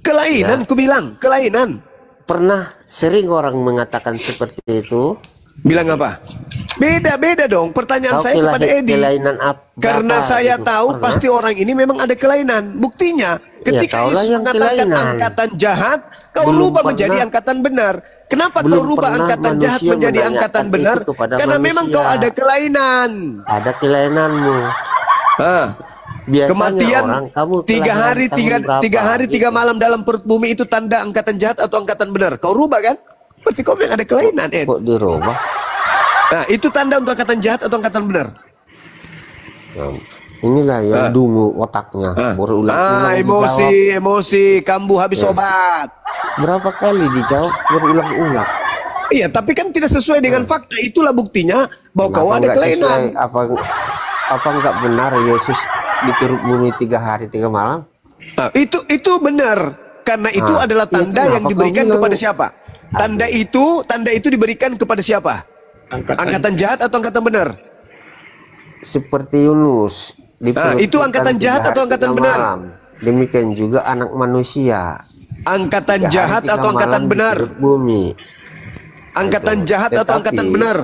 Kelainan, ku bilang. Kelainan. Pernah sering orang mengatakan seperti itu. Bilang apa? Beda dong. Pertanyaan Kau saya kepada Edi. kelainan Karena berapa saya gitu? tahu Pernah? pasti orang ini memang ada kelainan. Buktinya, ketika kaulah Yesus yang mengatakan kelainan. angkatan jahat, kau Belum rubah pernah- menjadi angkatan benar. Kenapa kau belum rubah pernah angkatan jahat manusia menjadi angkatan menanyakan benar? itu kepada Karena memang manusia. kau ada kelainan. Ada kelainanmu. Ah, Biasanya kematian orang, kamu 3 kelahiran hari, tahun 3 berapa, hari, 3 gitu. malam dalam perut bumi itu tanda angkatan jahat atau angkatan benar. Kau rubah kan? Berarti kau memang ada kelainan, Ed. Kok dirubah? Nah, itu tanda untuk angkatan jahat atau angkatan benar. Ya, inilah yang dungu otaknya. Berulang-ulang dijawab. Emosi, kambuh habis obat. Berapa kali dijawab berulang-ulang. Iya, tapi kan tidak sesuai dengan fakta. Itulah buktinya bahwa kau Kenapa ada nggak kelainan. sesuai? Apa nggak benar Yesus di perut bumi 3 hari 3 malam? Nah, itu benar. Karena itu Nah, adalah itu tanda yang kenapa diberikan kau bilang- kepada siapa? Tanda itu diberikan kepada siapa? Angkatan jahat atau angkatan benar? Seperti Yunus di Nah, perut itu ikan angkatan 3 jahat hari, atau angkatan 3 benar? malam. Demikian juga anak manusia. Angkatan 3 hari, jahat 3 atau angkatan malam di benar? perut bumi. Angkatan Itu. jahat atau Tetapi, angkatan benar?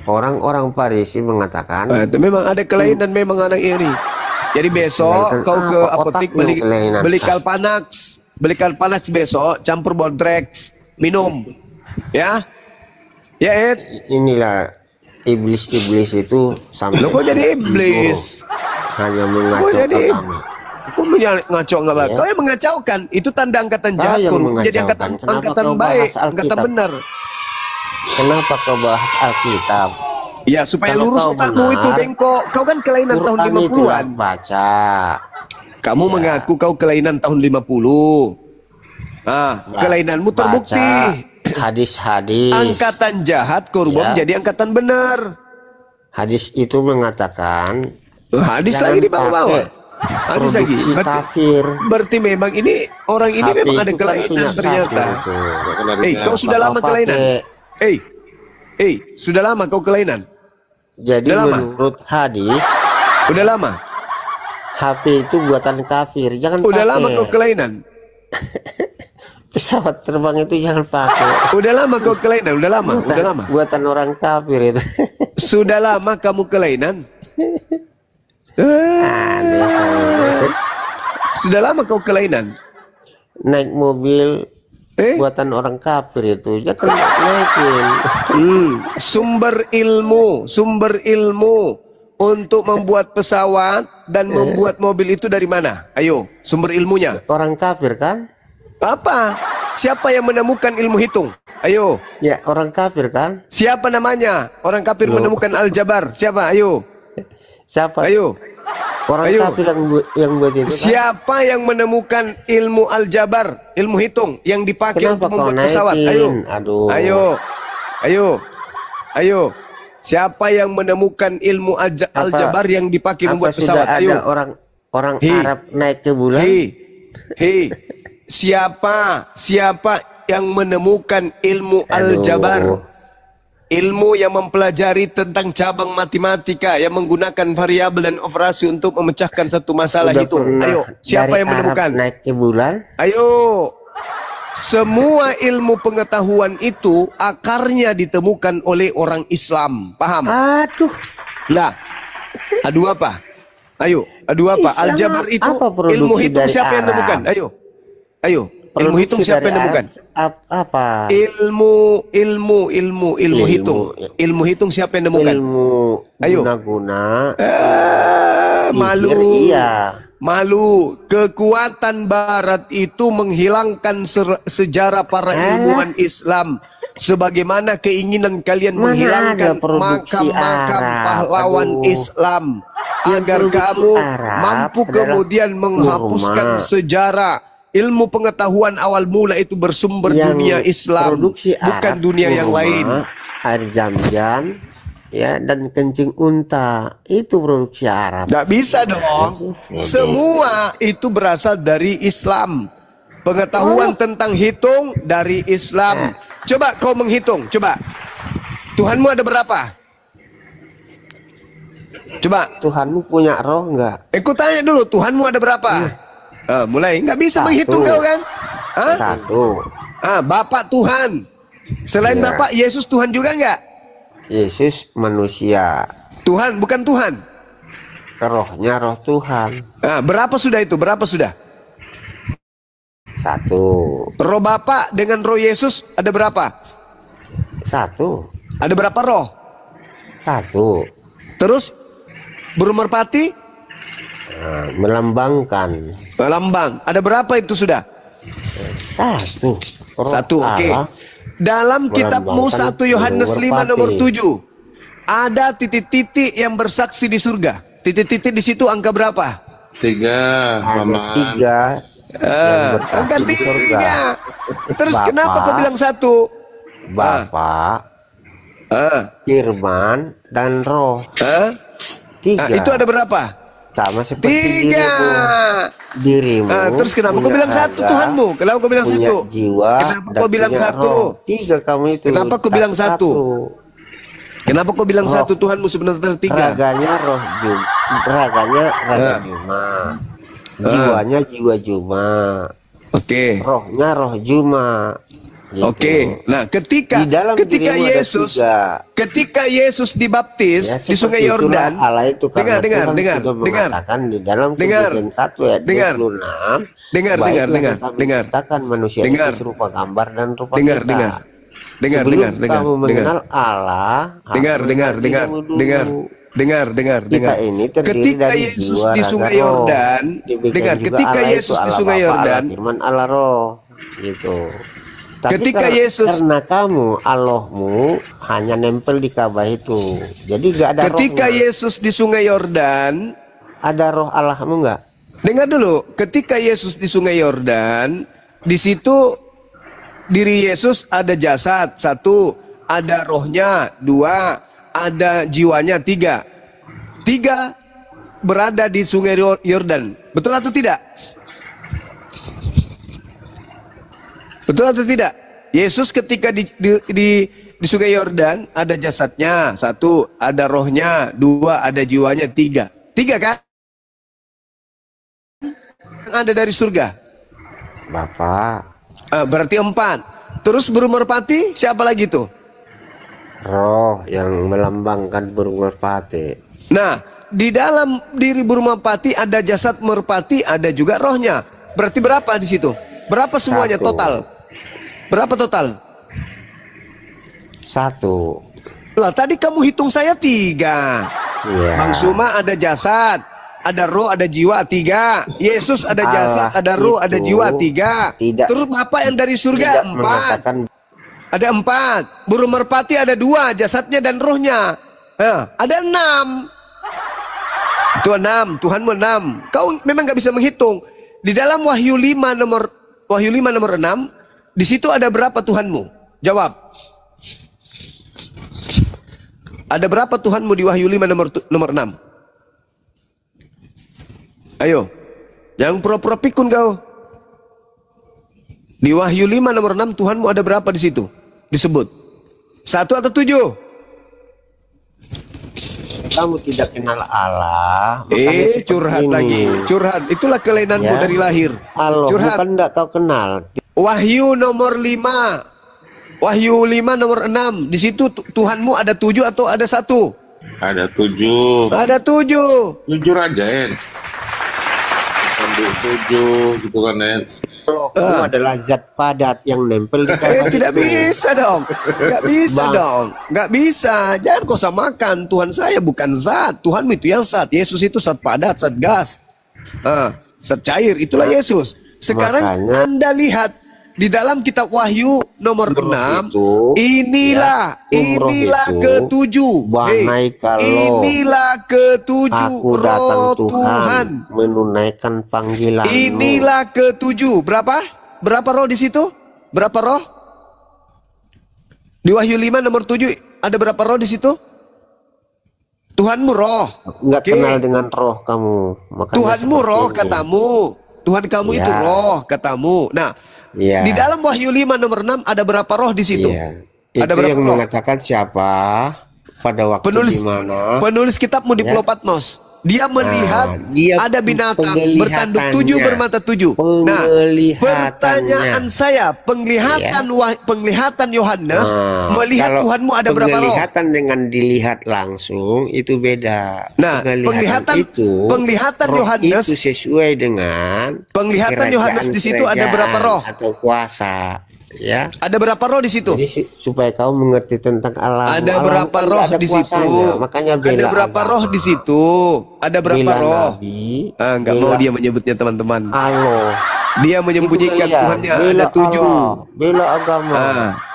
Orang-orang Farisi mengatakan Nah, itu memang ada kelainan memang anak ini. Jadi besok Kelainan kau ke apa? apotik Otaknya kelainan. beli Kalpanax besok, campur Bodrex, minum. Ya. Ya, Ed. inilah iblis-iblis itu sampai Lo kok jadi iblis? hanya Kok mengacau jadi agama. Kok ngaco nggak baik? Ya. Kau yang mengacaukan. Itu tanda angkatan Kau jahat. yang Kau jadi mengacaukan. angkatan Kenapa kau baik, bahas angkatan Alkitab? benar. Kenapa kau bahas Alkitab? Ya supaya Kalau lurus kau otakmu benar, itu bengkok. Kau kan kelainan tahun Quran itu 50-an. baca. Kamu mengaku kau kelainan tahun 50. Nah, kelainanmu terbukti. Baca hadis-hadis. Angkatan jahat kau rubah Ya. menjadi angkatan benar. Hadis itu mengatakan Hadis jangan lagi di bawah-bawah. pakai Hadis lagi. produksi kafir. Berarti memang ini orang ini HP memang ada itu kan kelainan punya ternyata. kafir itu. Kau sudah Bakal lama kelainan? Sudah lama kau kelainan? Jadi Udah lama? menurut hadis Udah lama? HP itu buatan kafir. Jangan Udah pakai. lama kau kelainan? Pesawat terbang itu jangan pakai. Udah lama kau kelainan? Udah lama? Udah lama? Buatan orang kafir itu. Sudah lama kamu kelainan? Aneh. Sudah lama kau kelainan? Naik mobil buatan orang kafir itu jangan naikin. Sumber ilmu untuk membuat pesawat dan membuat mobil itu dari mana? Ayo, sumber ilmunya. Orang kafir kan? Apa? Siapa yang menemukan ilmu hitung? Ayo. Ya orang kafir kan? Siapa namanya? Orang kafir menemukan aljabar. Siapa? Ayo. Siapa? Ayo. Orang Ayo. kafir yang buat itu kan? Siapa yang menemukan ilmu aljabar, ilmu hitung yang dipakai Kenapa untuk kau membuat pesawat? Ayo. naikin? Aduh. Ayo. Siapa yang menemukan ilmu aljabar yang dipakai membuat pesawat? Sudah Ayo. ada orang Hei. Arab naik ke bulan? Hei. Siapa yang menemukan ilmu aljabar? ilmu yang mempelajari tentang cabang matematika yang menggunakan variabel dan operasi untuk memecahkan satu masalah Udah itu. pernah Ayo, siapa dari yang Arab menemukan? naik ke bulan? Ayo. Semua ilmu pengetahuan itu akarnya ditemukan oleh orang Islam. Paham? Aduh, Nah, adu apa? Ayo, adu apa? Islam Aljabar itu apa produksi ilmu hitung dari siapa yang Arab? menemukan? Ayo. Ayo, ilmu hitung produksi siapa dari yang menemukan? Arab apa? Ilmu hitung. Ilmu hitung siapa yang menemukan? Ilmu Ayo. guna-guna. Malu. Sihir, iya. Malu. Kekuatan barat itu menghilangkan sejarah para ilmuwan Islam. Sebagaimana keinginan kalian Mana menghilangkan ada produksi makam-makam Arab? pahlawan Aduh. Islam. Yang Agar produksi kamu Arab mampu adalah kemudian menghapuskan kurma. sejarah. Ilmu pengetahuan awal mula itu bersumber Yang dunia Islam, produksi bukan Arab, dunia yang kurma, lain. air jam-jam, ya, dan kencing unta, itu produksi Arab. Nggak bisa dong. Semua itu berasal dari Islam. Pengetahuan tentang hitung dari Islam. Coba kau menghitung, coba. Tuhanmu ada berapa? Coba. Tuhanmu punya roh enggak? Aku tanya dulu, Tuhanmu ada berapa? Mulai. Nggak bisa Satu. menghitung kau kan? Hah? Satu. Bapak Tuhan. Selain Iya. Bapak, Yesus Tuhan juga nggak? Yesus manusia, Tuhan, bukan Tuhan. rohnya roh Tuhan. Berapa sudah itu? Berapa sudah? Satu. Roh Bapak dengan roh Yesus ada berapa? Satu. Ada berapa roh? Satu. Terus burung merpati? Melambangkan. Lambang. Ada berapa itu sudah? Satu. Roh Satu, oke. Allah Dalam kitabmu melambangkan 1 Yohanes burung 5 nomor merpati. 7 ada titik-titik yang bersaksi di surga. Titik-titik di situ angka berapa? 3, Ada Mama. 3 yang bersaksi Angka di surga. 3. Terus Bapak. kenapa kau bilang 1? Bapak, Firman, dan Roh. 3. Itu ada berapa? Sama seperti 3. dirimu. Terus kenapa kau punya bilang 1 raga, Tuhanmu? Kenapa kau bilang punya 1? jiwa, Kenapa dan kau bilang punya 1? roh. 3 kamu itu. Kenapa kau bilang tak 1? Kenapa kau bilang 1 Tuhanmu sebenarnya 3? Raganya roh raganya raga Juma. Jiwanya jiwa Juma. Oke. Rohnya roh Juma. Gitu. Oke. Nah, ketika Di dalam dirimu ada Yesus tiga. ketika Yesus dibaptis Ya, di Sungai seperti itulah Yordan. Allah itu karena Dengar, Tuhan dengar, sudah dengar. mengatakan di dalam Dengar. Kejadian 1 ayat Dengar. 26. Dengar, baiklah dengar, kami dengar. ciptakan manusia Dengar. itu serupa gambar dan rupa Dengar, kita. dengar. Dengar, Sebelum dengar, dengar, kamu dengar. mengenal Allah, Dengar, harus dengar, mengenal dengar, dirimu dulu. dengar. Dengar, dengar, Kita dengar. ini terdiri Ketika dari Yesus jiwa, di raga, Sungai roh. Yordan, Demikian dengar, juga ketika Allah Yesus itu di Allah Sungai Bapa, Yordan, Allah Firman, Allah Roh, gitu. Tapi Ketika Yesus- karena kamu Allahmu hanya nempel di Ka'bah itu, jadi gak ada ketika rohnya. Yesus di Sungai Yordan, Ada roh Allahmu nggak? dengar dulu, ketika Yesus di Sungai Yordan, di situ diri Yesus ada jasad 1, ada rohnya 2, ada jiwanya 3. 3 berada di Sungai Yordan. Betul atau tidak? Betul atau tidak? Yesus ketika di Sungai Yordan ada jasadnya 1, ada rohnya 2, ada jiwanya 3. 3 kan? Yang ada dari surga. Bapak, Berarti 4. Terus burung merpati siapa lagi tuh? roh yang melambangkan burung merpati. Nah, di dalam diri burung merpati ada jasad merpati, ada juga rohnya. Berarti berapa di situ? Berapa semuanya 1. total? Berapa total? 1. Lah tadi kamu hitung saya 3. Iya. Bang Suma ada jasad, ada roh, ada jiwa 3. Yesus ada jasad, Allah ada roh, ada itu jiwa 3. tidak- Terus Bapak yang dari Tidak surga 4. mengatakan Ada 4. Burung merpati ada 2, jasadnya dan rohnya. Ada 6. Itu 6. Tuhanmu 6. Kau memang nggak bisa menghitung. Di dalam Wahyu 5 nomor 6, di situ ada berapa Tuhanmu? Jawab. Ada berapa Tuhanmu di Wahyu 5 nomor 6? Ayo. Jangan pura-pura pikun kau. Di Wahyu 5 nomor 6 Tuhanmu ada berapa di situ? Disebut. 1 atau 7? kamu tidak kenal Allah. Makanya seperti Curhat ini. lagi. Curhat. Itulah kelainanmu Ya. dari lahir. Allah, Curhat. bukan enggak kau kenal. Wahyu nomor 5. Wahyu 5 nomor 6. Di situ Tuhanmu ada 7 atau ada 1? Ada 7. Ada 7. Jujur aja, En. Ambil 7 gitu kan, En. Allah kamu adalah zat padat yang nempel di tanah Tidak itu. bisa dong. Nggak bisa Bang. dong. Nggak bisa. Jangan kau samakan. Tuhan saya bukan zat. Tuhanmu itu yang zat. Yesus itu zat padat, zat gas. Zat cair. Itulah Yesus. Sekarang Makanya- Anda lihat di dalam kitab Wahyu nomor Umroh 6. itu, Inilah umroh inilah itu, ke-7. wahai kalau Inilah ke-7 aku datang roh Tuhan, Tuhan. menunaikan panggilanmu. Inilah ke-7. Berapa? Berapa roh di situ? Berapa roh? Di Wahyu 5 nomor 7 ada berapa roh di situ? Tuhanmu roh. Nggak Oke. kenal dengan roh kamu. Makanya Tuhanmu seperti roh ini. katamu. Tuhan kamu itu Ya. roh katamu. Nah, Iya. di dalam Wahyu 5 nomor 6 ada berapa roh di situ? Iya. Ada Itu berapa yang roh? mengatakan siapa pada waktu Penulis di mana penulis kitabmu di Ya. Pulau Patmos. Dia melihat dia ada binatang penglihatannya. bertanduk 7 bermata 7. Nah, Penglihatannya. pertanyaan saya, penglihatan Yohanes melihat kalau Tuhanmu ada berapa roh? penglihatan dengan dilihat langsung itu beda. Nah, penglihatan roh Yohanes, itu sesuai dengan penglihatan Yohanes di situ ada berapa roh? atau kuasa, ya. Ada berapa roh di situ? Jadi supaya kau mengerti tentang alam. Ada Alam berapa kan roh ada di situ? kuasanya, Makanya Ada bela berapa agama. roh di situ? Ada berapa Bela roh? Nabi, Nggak mau dia menyebutnya teman-teman. Allah. Dia menyembunyikan Itu Tuhannya bela ada 7. Allah, bela agama.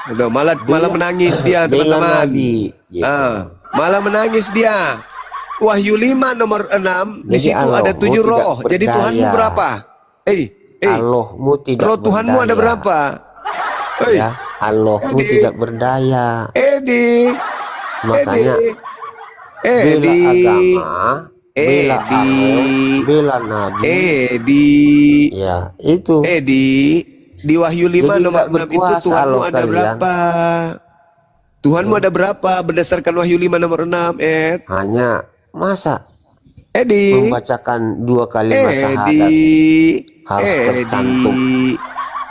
Itu malah menangis dia bela teman-teman. Nabi, gitu. Malah menangis dia. Wahyu 5 nomor 6 di Jadi situ Allahmu ada 7 tidak roh. Jadi berdaya. Tuhanmu berapa? Allahmu tidak Roh Tuhanmu ada berdaya. berapa? Ya, Allahmu Edi. tidak berdaya. Edi. Makanya bela Edi. agama, bela Edi. Allah, bela Nabi. Edi. Ya, itu. Edi. Di Wahyu 5 Jadi nomor nggak 6 itu berkuasa Tuhanmu Allah ada kalian. berapa? Tuhanmu ada berapa berdasarkan Wahyu 5 nomor 6, Ed? Hanya masa Edi. membacakan 2 kalimat syahadat Edi. harus tercantum.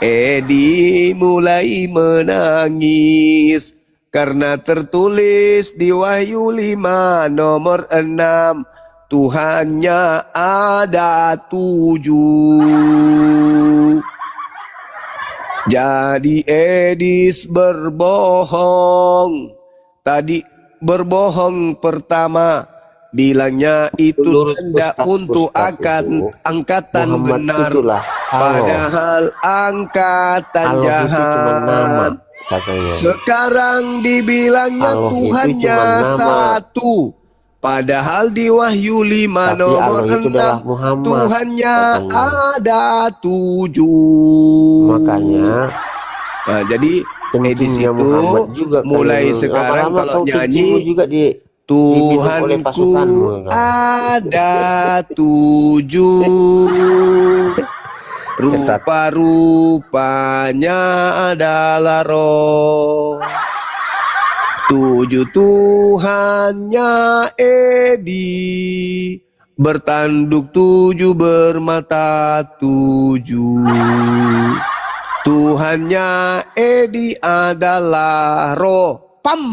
Edi mulai menangis karena tertulis di Wahyu 5 nomor 6 Tuhannya ada 7. Jadi Edis berbohong. Tadi berbohong pertama. Bilangnya itu Menurut tanda Ustaz untuk itu, angkatan Muhammad benar. itulah Allah. Padahal angkatan Allah itu cuma nama jahat. katanya. Sekarang dibilangnya Allah itu Tuhannya cuma nama. 1. Padahal di Wahyu 5 Tapi nomor Allah itu adalah 6 Muhammad, Tuhannya katanya. ada 7. Makanya Nah, jadi Edis kencingnya itu Muhammad juga mulai kalau sekarang lama-lama kalau kau kencingmu nyanyi juga diminum oleh Tuhanku pasukanmu, kan? ada 7. Sesat. Rupa-rupanya adalah roh. 7 Tuhannya Edi. Bertanduk 7 bermata 7. Tuhannya Edi adalah roh. Pam.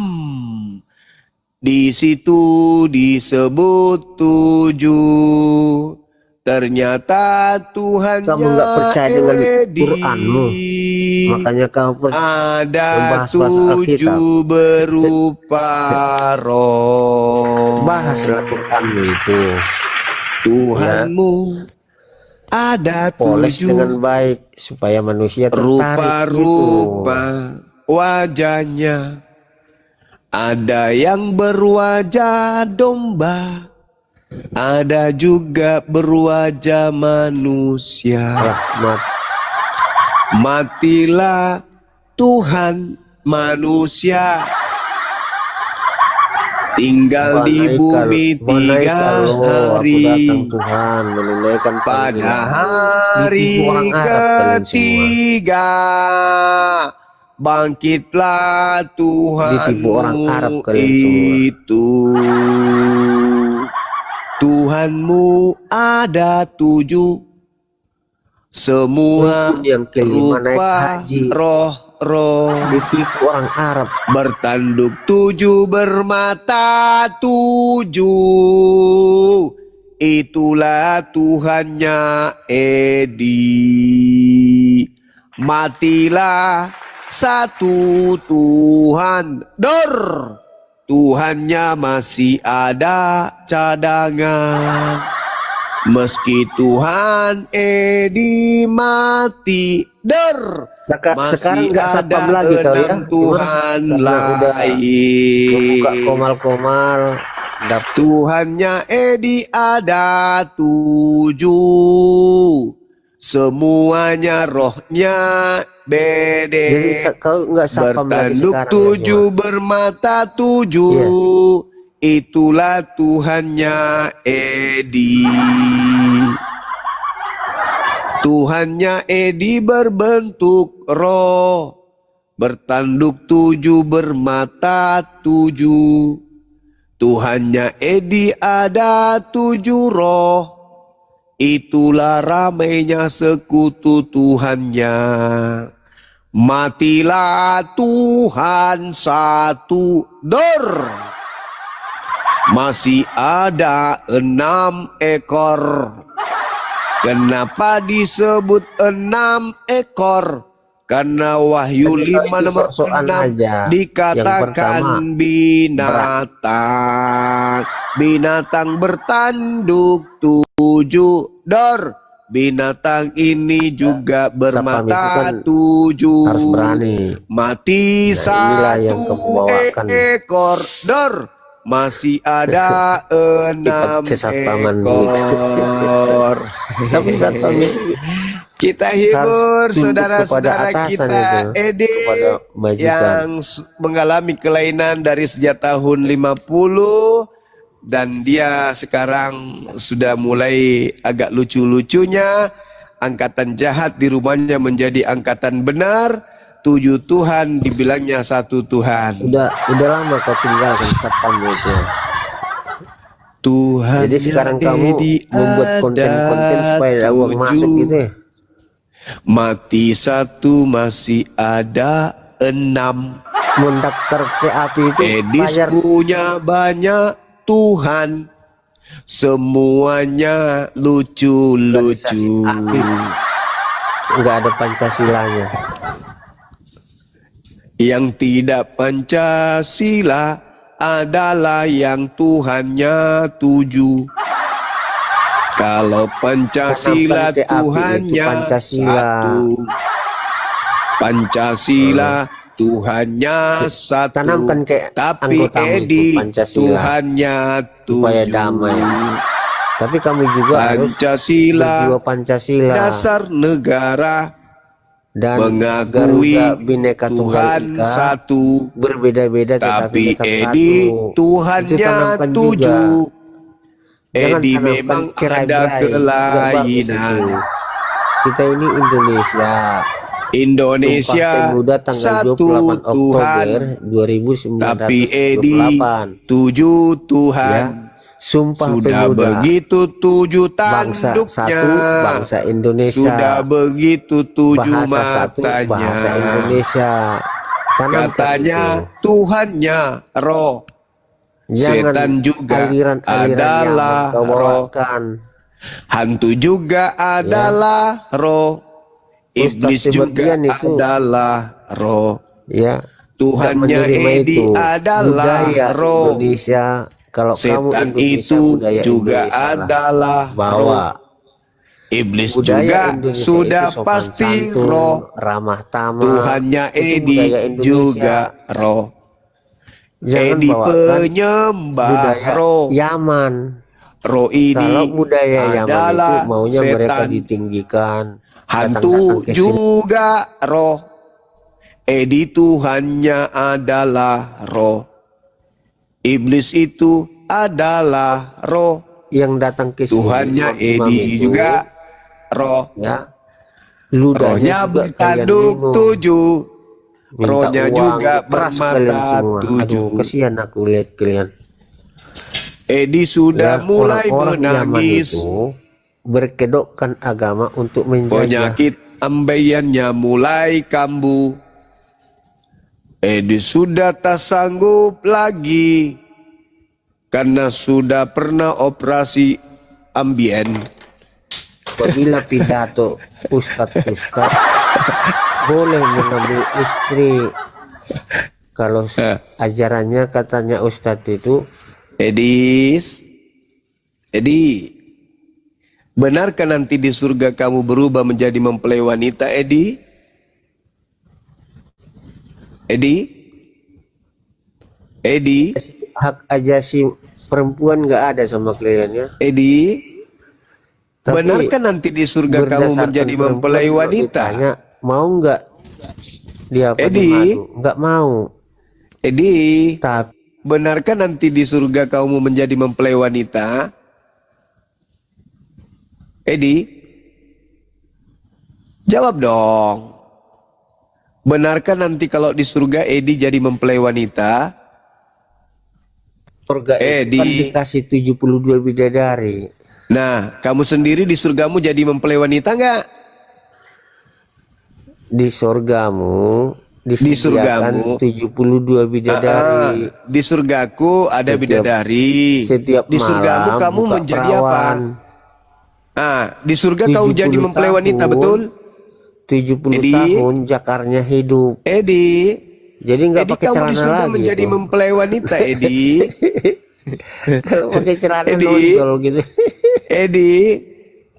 Di situ disebut 7. Ternyata Tuhannya Kamu nggak percaya dengan Edi. Quranmu. Makanya kau Ada membahas-bahas 7 berupa roh. bahaslah Quranmu itu. Tuhanmu ada Poles 7 dengan baik supaya manusia tertarik rupa-rupa gitu. wajahnya. Ada yang berwajah domba, ada juga berwajah manusia. Rahmat. Matilah Tuhan manusia, tinggal di bumi 3 hari. Tuhan menunaikan Pada panggilan. hari Ditipu orang Arab kalian semua. ketiga bangkitlah Ditipu orang Arab Tuhanmu kalian semua. itu. Tuhanmu ada 7, semua Rukun yang kelima naik rupa haji. roh-roh, Ditipu orang Arab. bertanduk 7, bermata 7. Itulah Tuhannya Edi. Matilah satu Tuhan. Dor. Tuhannya masih ada cadangan. Meski Tuhan Edi mati. Dor. Sekarang Masih nggak satpam ada lagi kau ya? 6 Tuhan Karena udah lain. buka komal-komal. Tuhannya Edi ada 7, semuanya rohnya bede. Jadi kau nggak satpam lagi Bertanduk sekarang. 7, bermata 7. Itulah Tuhannya Edi. Tuhannya Edi berbentuk roh, bertanduk 7, bermata 7. Tuhannya Edi ada 7 roh. Itulah ramainya sekutu Tuhannya. Matilah Tuhan satu. Dor. Masih ada 6 ekor. Kenapa disebut 6 ekor? Karena Wahyu 5 nomor 6 dikatakan binatang. Binatang bertanduk 7. Dor. Binatang ini juga bermata 7. Harus berani. Mati satu ekor. Dor. Masih ada 6 ekor. Tapi satpam itu kita hibur tunduk saudara-saudara kepada kita atasan itu, Ede kepada majikan. yang mengalami kelainan dari sejak tahun 50 dan dia sekarang sudah mulai agak lucu-lucunya. Angkatan jahat di rumahnya menjadi angkatan benar. 7 Tuhan dibilangnya 1 Tuhan. Udah lama kau tinggalkan satpam itu. Tuhan. Jadi sekarang kamu membuat konten-konten supaya ada uang masuk gitu ya. Mati 1, masih ada 6. Mendaftar ke api itu Edis bayar. punya banyak Tuhan. Semuanya lucu-lucu. Nggak ada Pancasilanya. Yang tidak Pancasila adalah yang Tuhannya 7. Kalau Pancasila Tanamkan ke api itu Tuhannya Pancasila. 1. Pancasila Tuhannya 1. Tanamkan ke Tapi anggotamu itu Edi Pancasila. Tuhannya 7. Supaya damai. Tapi kamu juga Pancasila harus berjiwa Pancasila. dasar negara Dan mengakui Garuda Bhinneka Tunggal Tuhan Ika 1. berbeda-beda Tapi tetap Edi satu. Tuhannya Itu tanamkan 7. juga. Jangan Edi tanamkan memang cerai-berai. ada Nggak bagus kelainan. itu. Kita ini Indonesia. Indonesia Sumpah Pemuda tanggal 1 28 Tuhan. Oktober 2928. Tapi Edi 7 Tuhan. Ya. Sumpah Sudah Pemuda. begitu 7 Bangsa tanduknya. satu, bangsa Indonesia. Sudah begitu 7 Bahasa satu, matanya. bahasa Indonesia. Tanamkan Katanya itu. Tuhannya roh. Jangan Setan juga aliran-aliran adalah yang kau roh. bawakan. Hantu juga adalah roh. Iblis Ustaz juga Sebastian itu, adalah roh. ya, Tuhannya nggak menerima Edi itu. adalah Budaya roh. Indonesia. Kalau kamu Setan Indonesia, itu budaya juga Indonesia lah. adalah Bawa. roh. Iblis Budaya juga Indonesia sudah itu sopan pasti santun, roh. ramah tamah. Tuhannya Itu Edi budaya Indonesia. juga roh. Jangan Edi bawakan penyembah budaya roh. Yaman. Roh ini Kalau budaya Yaman itu adalah maunya mereka setan. ditinggikan. Hantu Datang-datang ke sini. juga roh. Edi Tuhannya adalah roh. Iblis itu adalah roh. Yang datang ke sini, Tuhannya imam-imam Edi itu, juga roh. ya, ludahnya Rohnya juga kalian bertanduk minum. 7. Minta Rohnya uang, juga keras kalian bermata semua. 7. Aduh, kasihan aku lihat kalian. Edi sudah Ya, mulai orang-orang zaman menangis. itu berkedokkan agama untuk menjajah. Penyakit ambeyannya mulai kambuh. Edi sudah tak sanggup lagi karena sudah pernah operasi ambien. Apabila pidato ustadz boleh mengambil istri. Kalau ajarannya katanya ustadz itu, Edi, benarkah nanti di surga kamu berubah menjadi mempelai wanita, Edi? hak ajasi perempuan nggak ada sama kliennya. Edi, Tapi benarkah nanti di surga kamu berdasarkan menjadi perempuan, mempelai kalau wanita? ditanya, mau nggak dia Edi. madu? Nggak mau. Edi, Tapi benarkah nanti di surga kamu menjadi mempelai wanita? Edi, jawab dong. Benarkah nanti kalau di surga Edi jadi mempelai wanita? surga itu kan dikasih 72 bidadari. Nah, kamu sendiri di surgamu jadi mempelai wanita nggak? Di surgamu Di surgamu 72 bidadari. Di surgaku ada bidadari. Setiap Di surgamu malam kamu buka menjadi perawan. apa? Di surga kau jadi 70 mempelai wanita, tahun. betul? 70 Edi. tahun jakarnya hidup. Edi, Jadi nggak Edi pakai kamu celana di surga lagi menjadi tuh. mempelai wanita, Edi. Kalau pakai celana Edi. nonjol gitu. Edi,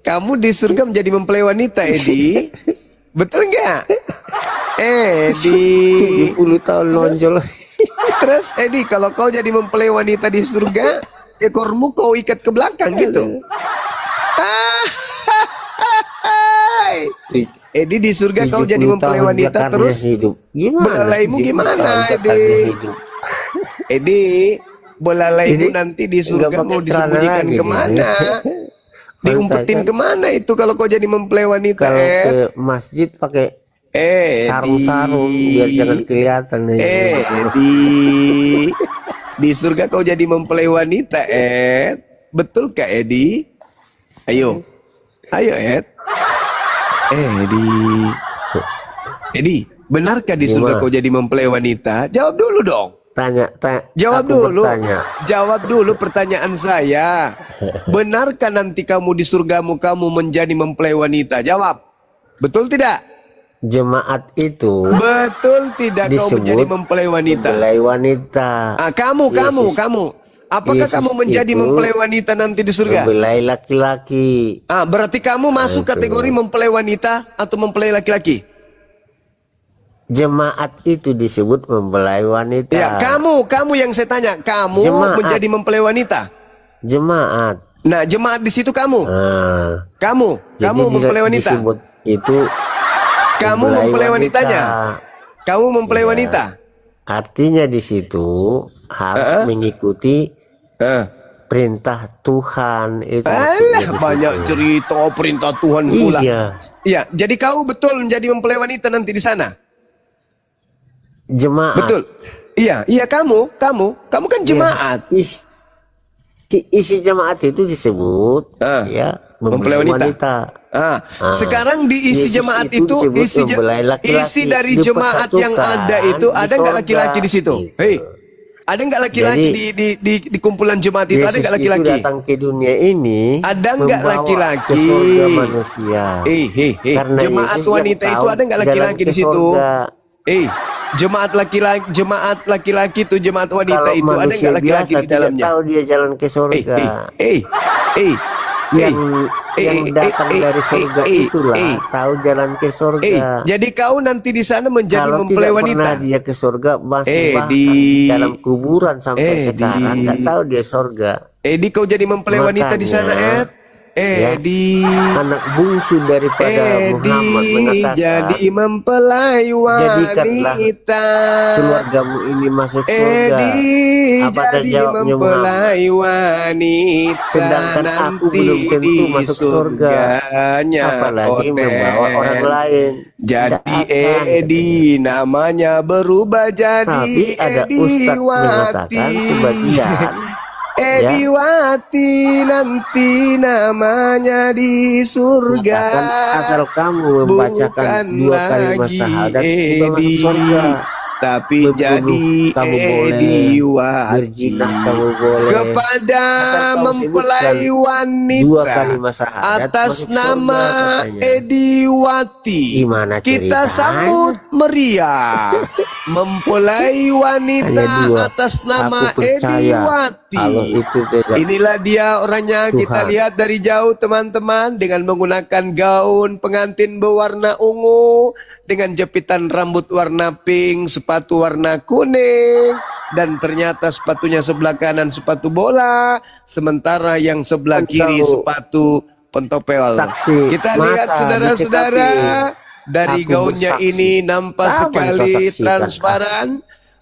kamu di surga menjadi mempelai wanita, Edi. Betul nggak? Edi. 70 tahun nonjol. Terus Edi, kalau kau jadi mempelai wanita di surga, ekormu kau ikat ke belakang gitu. Edi di surga kau jadi 70 mempelai tahun wanita jakarnya terus hidup. Gimana? belalaimu 70 gimana, tahun Edi? jakarnya hidup. Edi, belalaimu Jadi, nanti di nggak surga pakai mau celana disembunyikan lagi kemana? Diumpetin Kan? kemana itu kalau kau jadi mempelai wanita, Kalau ke masjid pakai sarung-sarung biar jangan kelihatan. Edi, di surga kau jadi mempelai wanita, Ed. Betul kah, Edi? Ayo, Ed. Edi, benarkah di surga Gimana? kau jadi mempelai wanita? Jawab dulu dong. Jawab Aku dulu. bertanya. Jawab dulu pertanyaan saya. Benarkah nanti kamu di surgamu kamu menjadi mempelai wanita? Jawab. Betul tidak? Jemaat itu Betul tidak kau disebut menjadi mempelai wanita? mempelai wanita. Kamu. Apakah Yesus kamu menjadi itu mempelai wanita nanti di surga? Mempelai laki-laki. Berarti kamu masuk kategori mempelai wanita atau mempelai laki-laki? Jemaat itu disebut mempelai wanita. Ya, kamu yang saya tanya, kamu Jemaat. menjadi mempelai wanita? Jemaat. Nah, jemaat di situ kamu. Kamu Jadi mempelai wanita. disebut itu Kamu mempelai wanitanya. Kamu mempelai wanita. Artinya di situ harus mengikuti perintah Tuhan itu. Alah, banyak cerita perintah Tuhan pula. Iya, jadi kau betul menjadi mempelai wanita nanti di sana. Jemaat. Betul. Iya kamu kan jemaat. Isi jemaat itu disebut mempelai wanita. Sekarang di isi Yesus jemaat itu itu mempelai laki-laki, isi dari jemaat yang ada itu ada nggak laki-laki di situ? Gitu. Hei, ada nggak laki-laki di kumpulan jemaat itu? Ada nggak laki-laki? Yesus itu datang ke dunia ini. Ada nggak membawa laki-laki? ke surga manusia. Karena jemaat Yesus wanita nggak itu tahu ada nggak laki-laki jalan di ke situ? surga. Jemaat laki-laki itu jemaat wanita Kalau itu ada manusia nggak laki-laki biasa di dalamnya? tidak tahu dia jalan ke surga. Yang datang dari surga itulah tahu jalan ke surga. Jadi kau nanti di sana menjadi Kalau mempelai tidak wanita. pernah dia ke surga, masih bahkan dalam kuburan sampai sekarang nggak tahu dia surga. Kau jadi mempelai wanita di sana, Ed. Anak bungsu daripada Muhammad mengatakan, jadi mempelai wanita. Keluargamu ini masuk surga. Apa jadi jawabnya mempelai wanita. Sedangkan aku belum tentu masuk surga. Apalagi membawa orang lain. Jadi namanya berubah jadi Tapi ada ustadz mengatakan sebagian Ediwati nanti namanya di surga. Katakan asal kamu membacakan Bukan 2 kalimat lagi syahadat sudah masuk Edi, surga. tapi Membunuh jadi kamu boleh, Ediwati. berzina kamu boleh, Kepada asal kamu mempelai sebutkan 2 wanita kalimat syahadat atas masuk nama surga katanya. Ediwati, Gimana kita ceritanya? sambut meriah. Mempelai wanita Hanya 2. atas nama Aku percaya Ediwati. kalau itu tidak Inilah dia orangnya. Tuhan. Kita lihat dari jauh teman-teman, dengan menggunakan gaun pengantin berwarna ungu, dengan jepitan rambut warna pink, sepatu warna kuning, dan ternyata sepatunya sebelah kanan sepatu bola, sementara yang sebelah kiri sepatu pentopel. Saksi Kita mata lihat saudara-saudara, dari Aku gaunnya bersaksi. ini nampak Kapan kau sekali saksikan? transparan.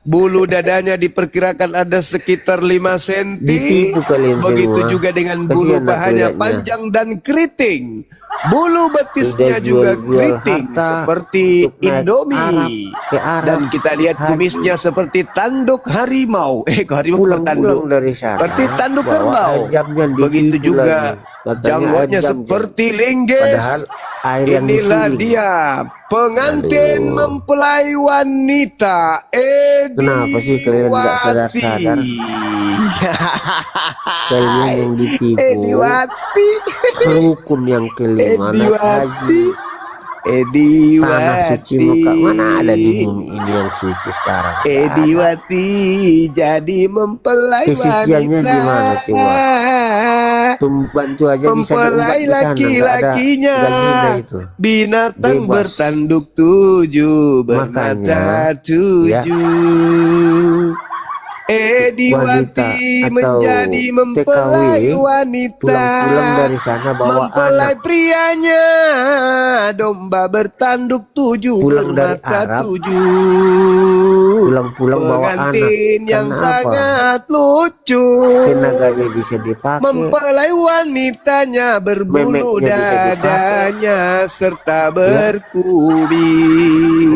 Bulu dadanya diperkirakan ada sekitar 5 cm. Ditipu kalian Begitu semua. juga dengan Kasihan bulu aku pahanya lihatnya. panjang dan keriting. Bulu betisnya Sudah juga jual-jual keriting harta seperti untuk naik Indomie. ke Arab. Dan kita lihat Haji. kumisnya seperti tanduk harimau. Harimau Pulang-pulang bertanduk. dari sana, Seperti tanduk bawa kerbau. ajamnya ditipu Begitu juga lagi. Katanya janggotnya ajam, seperti lingges. padahal air yang Inilah disuling. dia pengantin Aduh. mempelai wanita Kenapa sih kalian nggak sadar-sadar? Kalian yang ditipu. Ediwati. Rukun yang kelima naik haji. Tanah suci Mekah mana ada di bumi ini yang suci sekarang? Nggak ada. Ediwati jadi mempelai Kesuciannya wanita. di mana coba? Bantu aja bisa diumpat Mempelai di sana, nggak ada laki-lakinya. gazina itu. Binatang Bebas. bertanduk 7, bermata Makanya, 7. Ediwati Wanita atau menjadi mempelai TKW wanita. pulang-pulang dari sana bawa Mempelai anak. prianya, domba bertanduk 7, Pulang dari bermata Arab, 7. pulang-pulang bawa anak. Pengantin yang Kenapa? sangat lucu. Tenaganya bisa dipakai. Mempelai wanitanya berbulu Memeknya bisa dipakai. dadanya serta berkubis.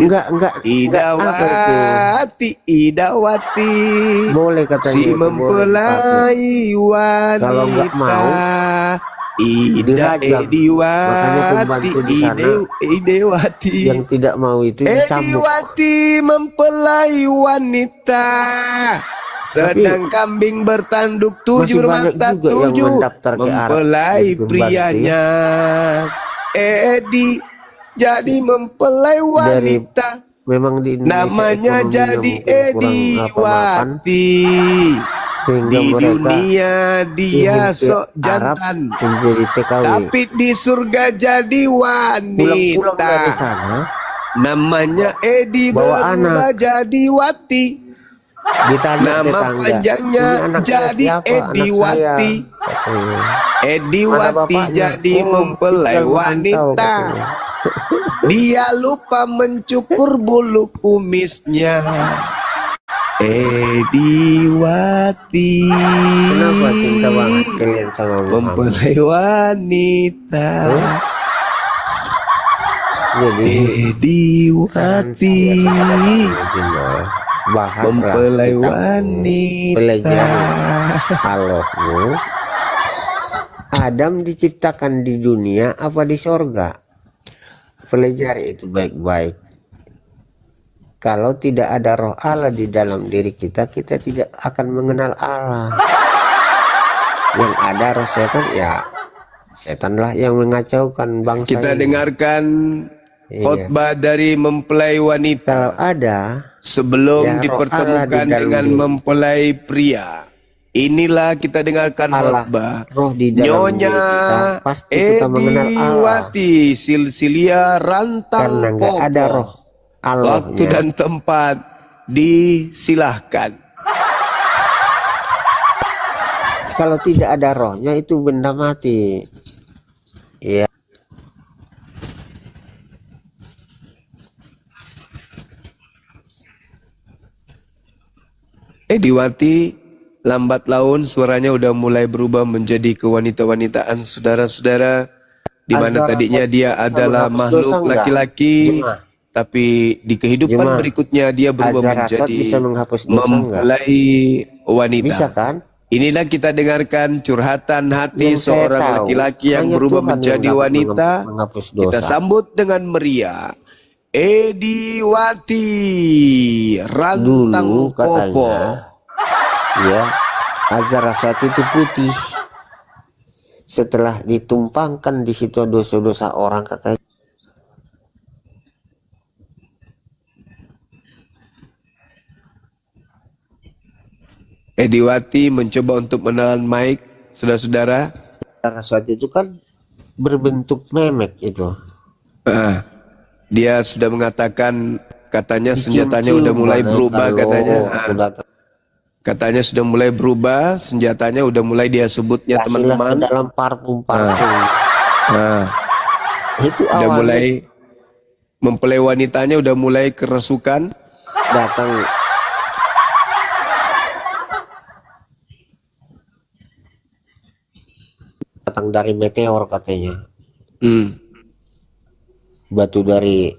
Enggak apa itu? Idawati, Idawati, Boleh katanya si itu, boleh mempelai wanita. Kalau nggak mau, Ida dirajam. Makanya Ediwati, pembantu di sana Idewati. yang tidak mau itu dicambuk. Ediwati mempelai wanita. Sedang kambing bertanduk 7, masih banyak bermata juga yang 7, mendaftar ke Arab mempelai jadi pembantu. prianya. Edi jadi mempelai wanita. Memang di Indonesia Namanya ekonominya jadi mungkin kurang mapan, Ediwati. sehingga Di mereka dunia dia ingin ke sok Arab jantan, menjadi TKW. tapi di surga jadi Pulang-pulang dari wanita. sana Namanya Edi bawa berubah jadi Wati. ditanya Nama tetangga, panjangnya "Ini anaknya jadi siapa?" "Anak Ediwati. saya," katanya. Ediwati "Mana bapaknya?" jadi "Oh, mempelai tinggal merantau," wanita. katanya. Dia lupa mencukur bulu kumisnya. Ediwati. Kenapa cinta banget kalian sama Muhammad? Mempelai wanita. Jadi Ediwati. bahas Mempelai wanita. pelajari Allahmu. Adam diciptakan di dunia apa di sorga? Pelajari itu baik-baik. Kalau tidak ada roh Allah di dalam diri kita, kita tidak akan mengenal Allah. Yang ada roh setan, ya setanlah yang mengacaukan bangsa Kita ini. dengarkan Iya. khotbah dari mempelai Kalau wanita ada sebelum ya, roh Allah dipertemukan di dalam dengan diri. mempelai pria. Inilah kita dengarkan Allah, khotbah roh di dalam diri Nyonya kita, pasti kita mengenal Allah. Ediwati Silsilia Rantang Karena nggak ada Kokoh. roh Allahnya. Waktu dan tempat disilahkan. Kalau tidak ada rohnya itu benda mati. Ya. Ediwati lambat laun suaranya udah mulai berubah menjadi kewanita-wanitaan, saudara-saudara, di mana Azhar tadinya dia adalah menghapus makhluk dosa enggak? laki-laki, Jemaah. tapi di kehidupan Jemaah. berikutnya dia berubah Azhar Aswad menjadi bisa menghapus dosa enggak? mempelai wanita. Bisa kan? inilah kita dengarkan curhatan hati Yang saya seorang tahu, laki-laki yang hanya berubah Tuhan yang menjadi dapat wanita. menghapus Kita dosa. sambut dengan meriah Ediwati Rantang Dulu Popo. katanya, ya, Azaraswati itu putih. Setelah ditumpangkan di situ dosa-dosa orang, katanya Ediwati mencoba untuk menelan mic, saudara-saudara. Azaraswati itu kan berbentuk memek itu. Dia sudah mengatakan, katanya senjatanya Dicium-cium udah mulai mana berubah kalau katanya. udah Katanya sudah mulai berubah, senjatanya udah mulai dia sebutnya kasihlah ke teman-teman. dalam parfum. Itu Udah awalnya mulai mempelai wanitanya, udah mulai kerasukan. datang dari meteor katanya. Batu dari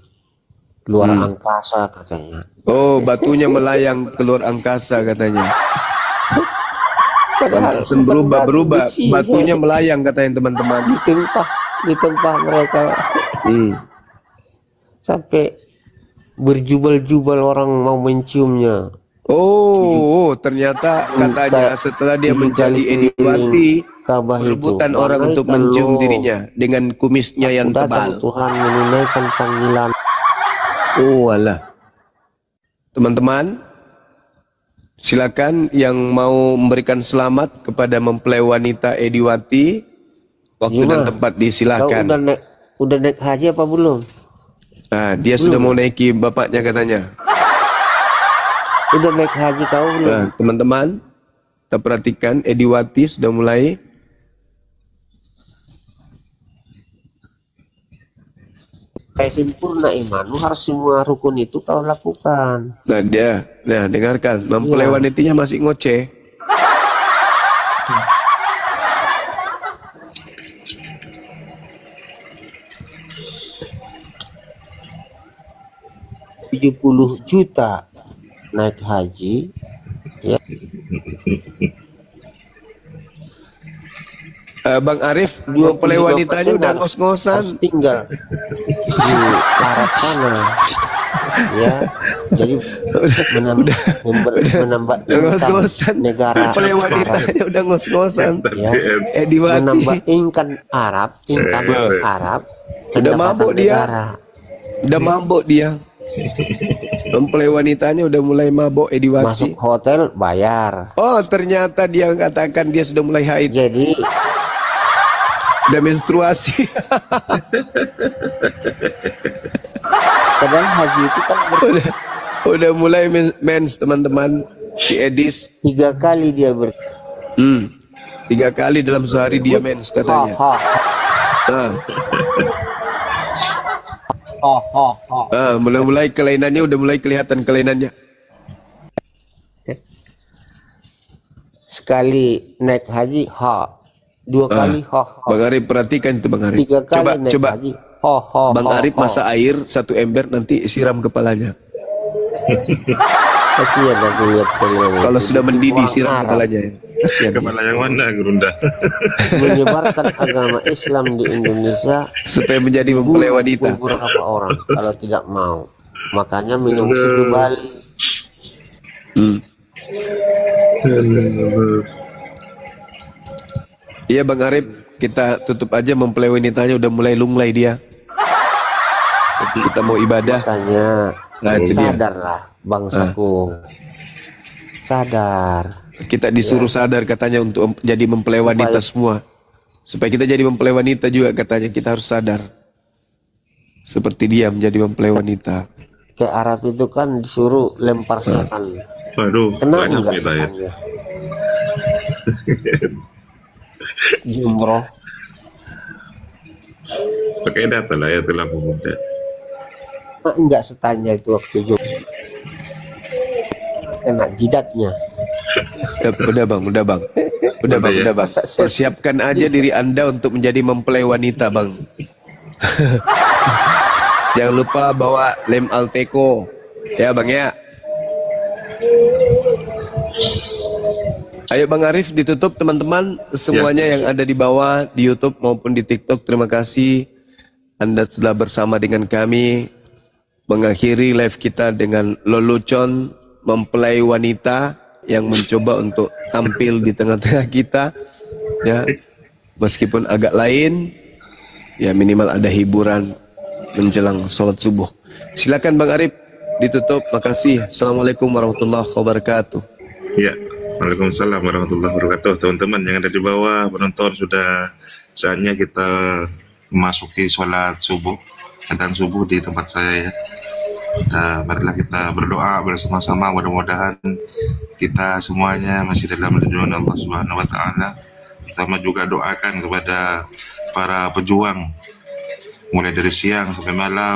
luar angkasa katanya. Oh, batunya melayang keluar angkasa katanya. Pantasan berubah, batunya melayang katanya teman-teman. Ditempah mereka. Sampai berjubel-jubel orang mau menciumnya. Oh, ternyata katanya setelah dia menjadi Ediwati, berebutan orang untuk mencium dirinya dengan kumisnya yang tebal. Tuhan menunaikan panggilan. Oh alah. Teman-teman, silakan yang mau memberikan selamat kepada mempelai wanita Ediwati. Waktu dan tempat disilakan. Udah naik haji apa belum? Nah, dia sudah mau naiki bapaknya katanya. Udah naik haji kau belum? Nah, teman-teman, kita perhatikan Ediwati sudah mulai. Kayak sempurna imanmu, harus semua rukun itu kau lakukan. Nah, dengarkan, mempelai wanitanya masih ngoceh. $70 juta naik haji, ya. Bang Arif, mempelai wanitanya udah ngos-ngosan. Tinggal di Arab sana, ya. Jadi menambah ngos-ngosan. negara Mempelai wanitanya udah ngos-ngosan. Ya. Ediwati. Menambah income Arab. Udah mabuk dia. Udah mabuk dia. Mempelai wanitanya udah mulai mabuk Ediwati. Masuk hotel bayar. Oh, ternyata dia katakan dia sudah mulai haid. Jadi udah menstruasi. Padahal haji itu kan udah mulai mens teman-teman. Si Edis 3 kali dia 3 kali dalam sehari dia mens katanya. Mulai kelainannya udah mulai kelihatan kelainannya. Sekali naik haji 2 kali Bang Arif perhatikan itu Bang Arif. 3 kali naik Coba haji Bang Arif masak air 1 ember, nanti siram kepalanya. Kasihan aku lihat kalian. Kalau sudah mendidih siram kepalanya. Kasihan. Kepala yang mana Gerunda? Menyebarkan agama Islam di Indonesia supaya menjadi mempelai wanita. Beberapa orang kalau tidak mau, makanya minum susu Bali. Iya Bang Arif, kita tutup aja, mempelai wanitanya udah mulai lunglai dia. Kita mau ibadah. Makanya sadarlah bangsaku. Sadar. Kita disuruh sadar katanya untuk jadi mempelai wanita semua. Supaya kita jadi mempelai wanita juga katanya, kita harus sadar. Seperti dia menjadi mempelai wanita. Ke Arab itu kan disuruh lempar setan. Waduh, kena banyak enggak kita ya. setannya? Jumroh. Pakai data lah ya, telah pemuda. Enggak setannya itu waktu jumroh. Kena jidatnya. Udah bang. Persiapkan aja diri Anda untuk menjadi mempelai wanita bang. Jangan lupa bawa lem Alteco, ya bang ya. Ayo Bang Arif ditutup teman-teman semuanya yang ada di bawah di YouTube maupun di TikTok. Terima kasih Anda telah bersama dengan kami mengakhiri live kita dengan lelucon mempelai wanita yang mencoba untuk tampil di tengah-tengah kita ya. Meskipun agak lain ya, minimal ada hiburan menjelang sholat subuh. Silakan Bang Arif ditutup. Makasih. Assalamualaikum warahmatullahi wabarakatuh. Ya, Waalaikumsalam warahmatullahi wabarakatuh. Teman-teman yang ada di bawah penonton, sudah saatnya kita memasuki sholat subuh, adzan subuh di tempat saya ya. Marilah kita berdoa bersama-sama, mudah-mudahan kita semuanya masih dalam lindungan Allah Subhanahu wa taala. Pertama juga doakan kepada para pejuang mulai dari siang sampai malam.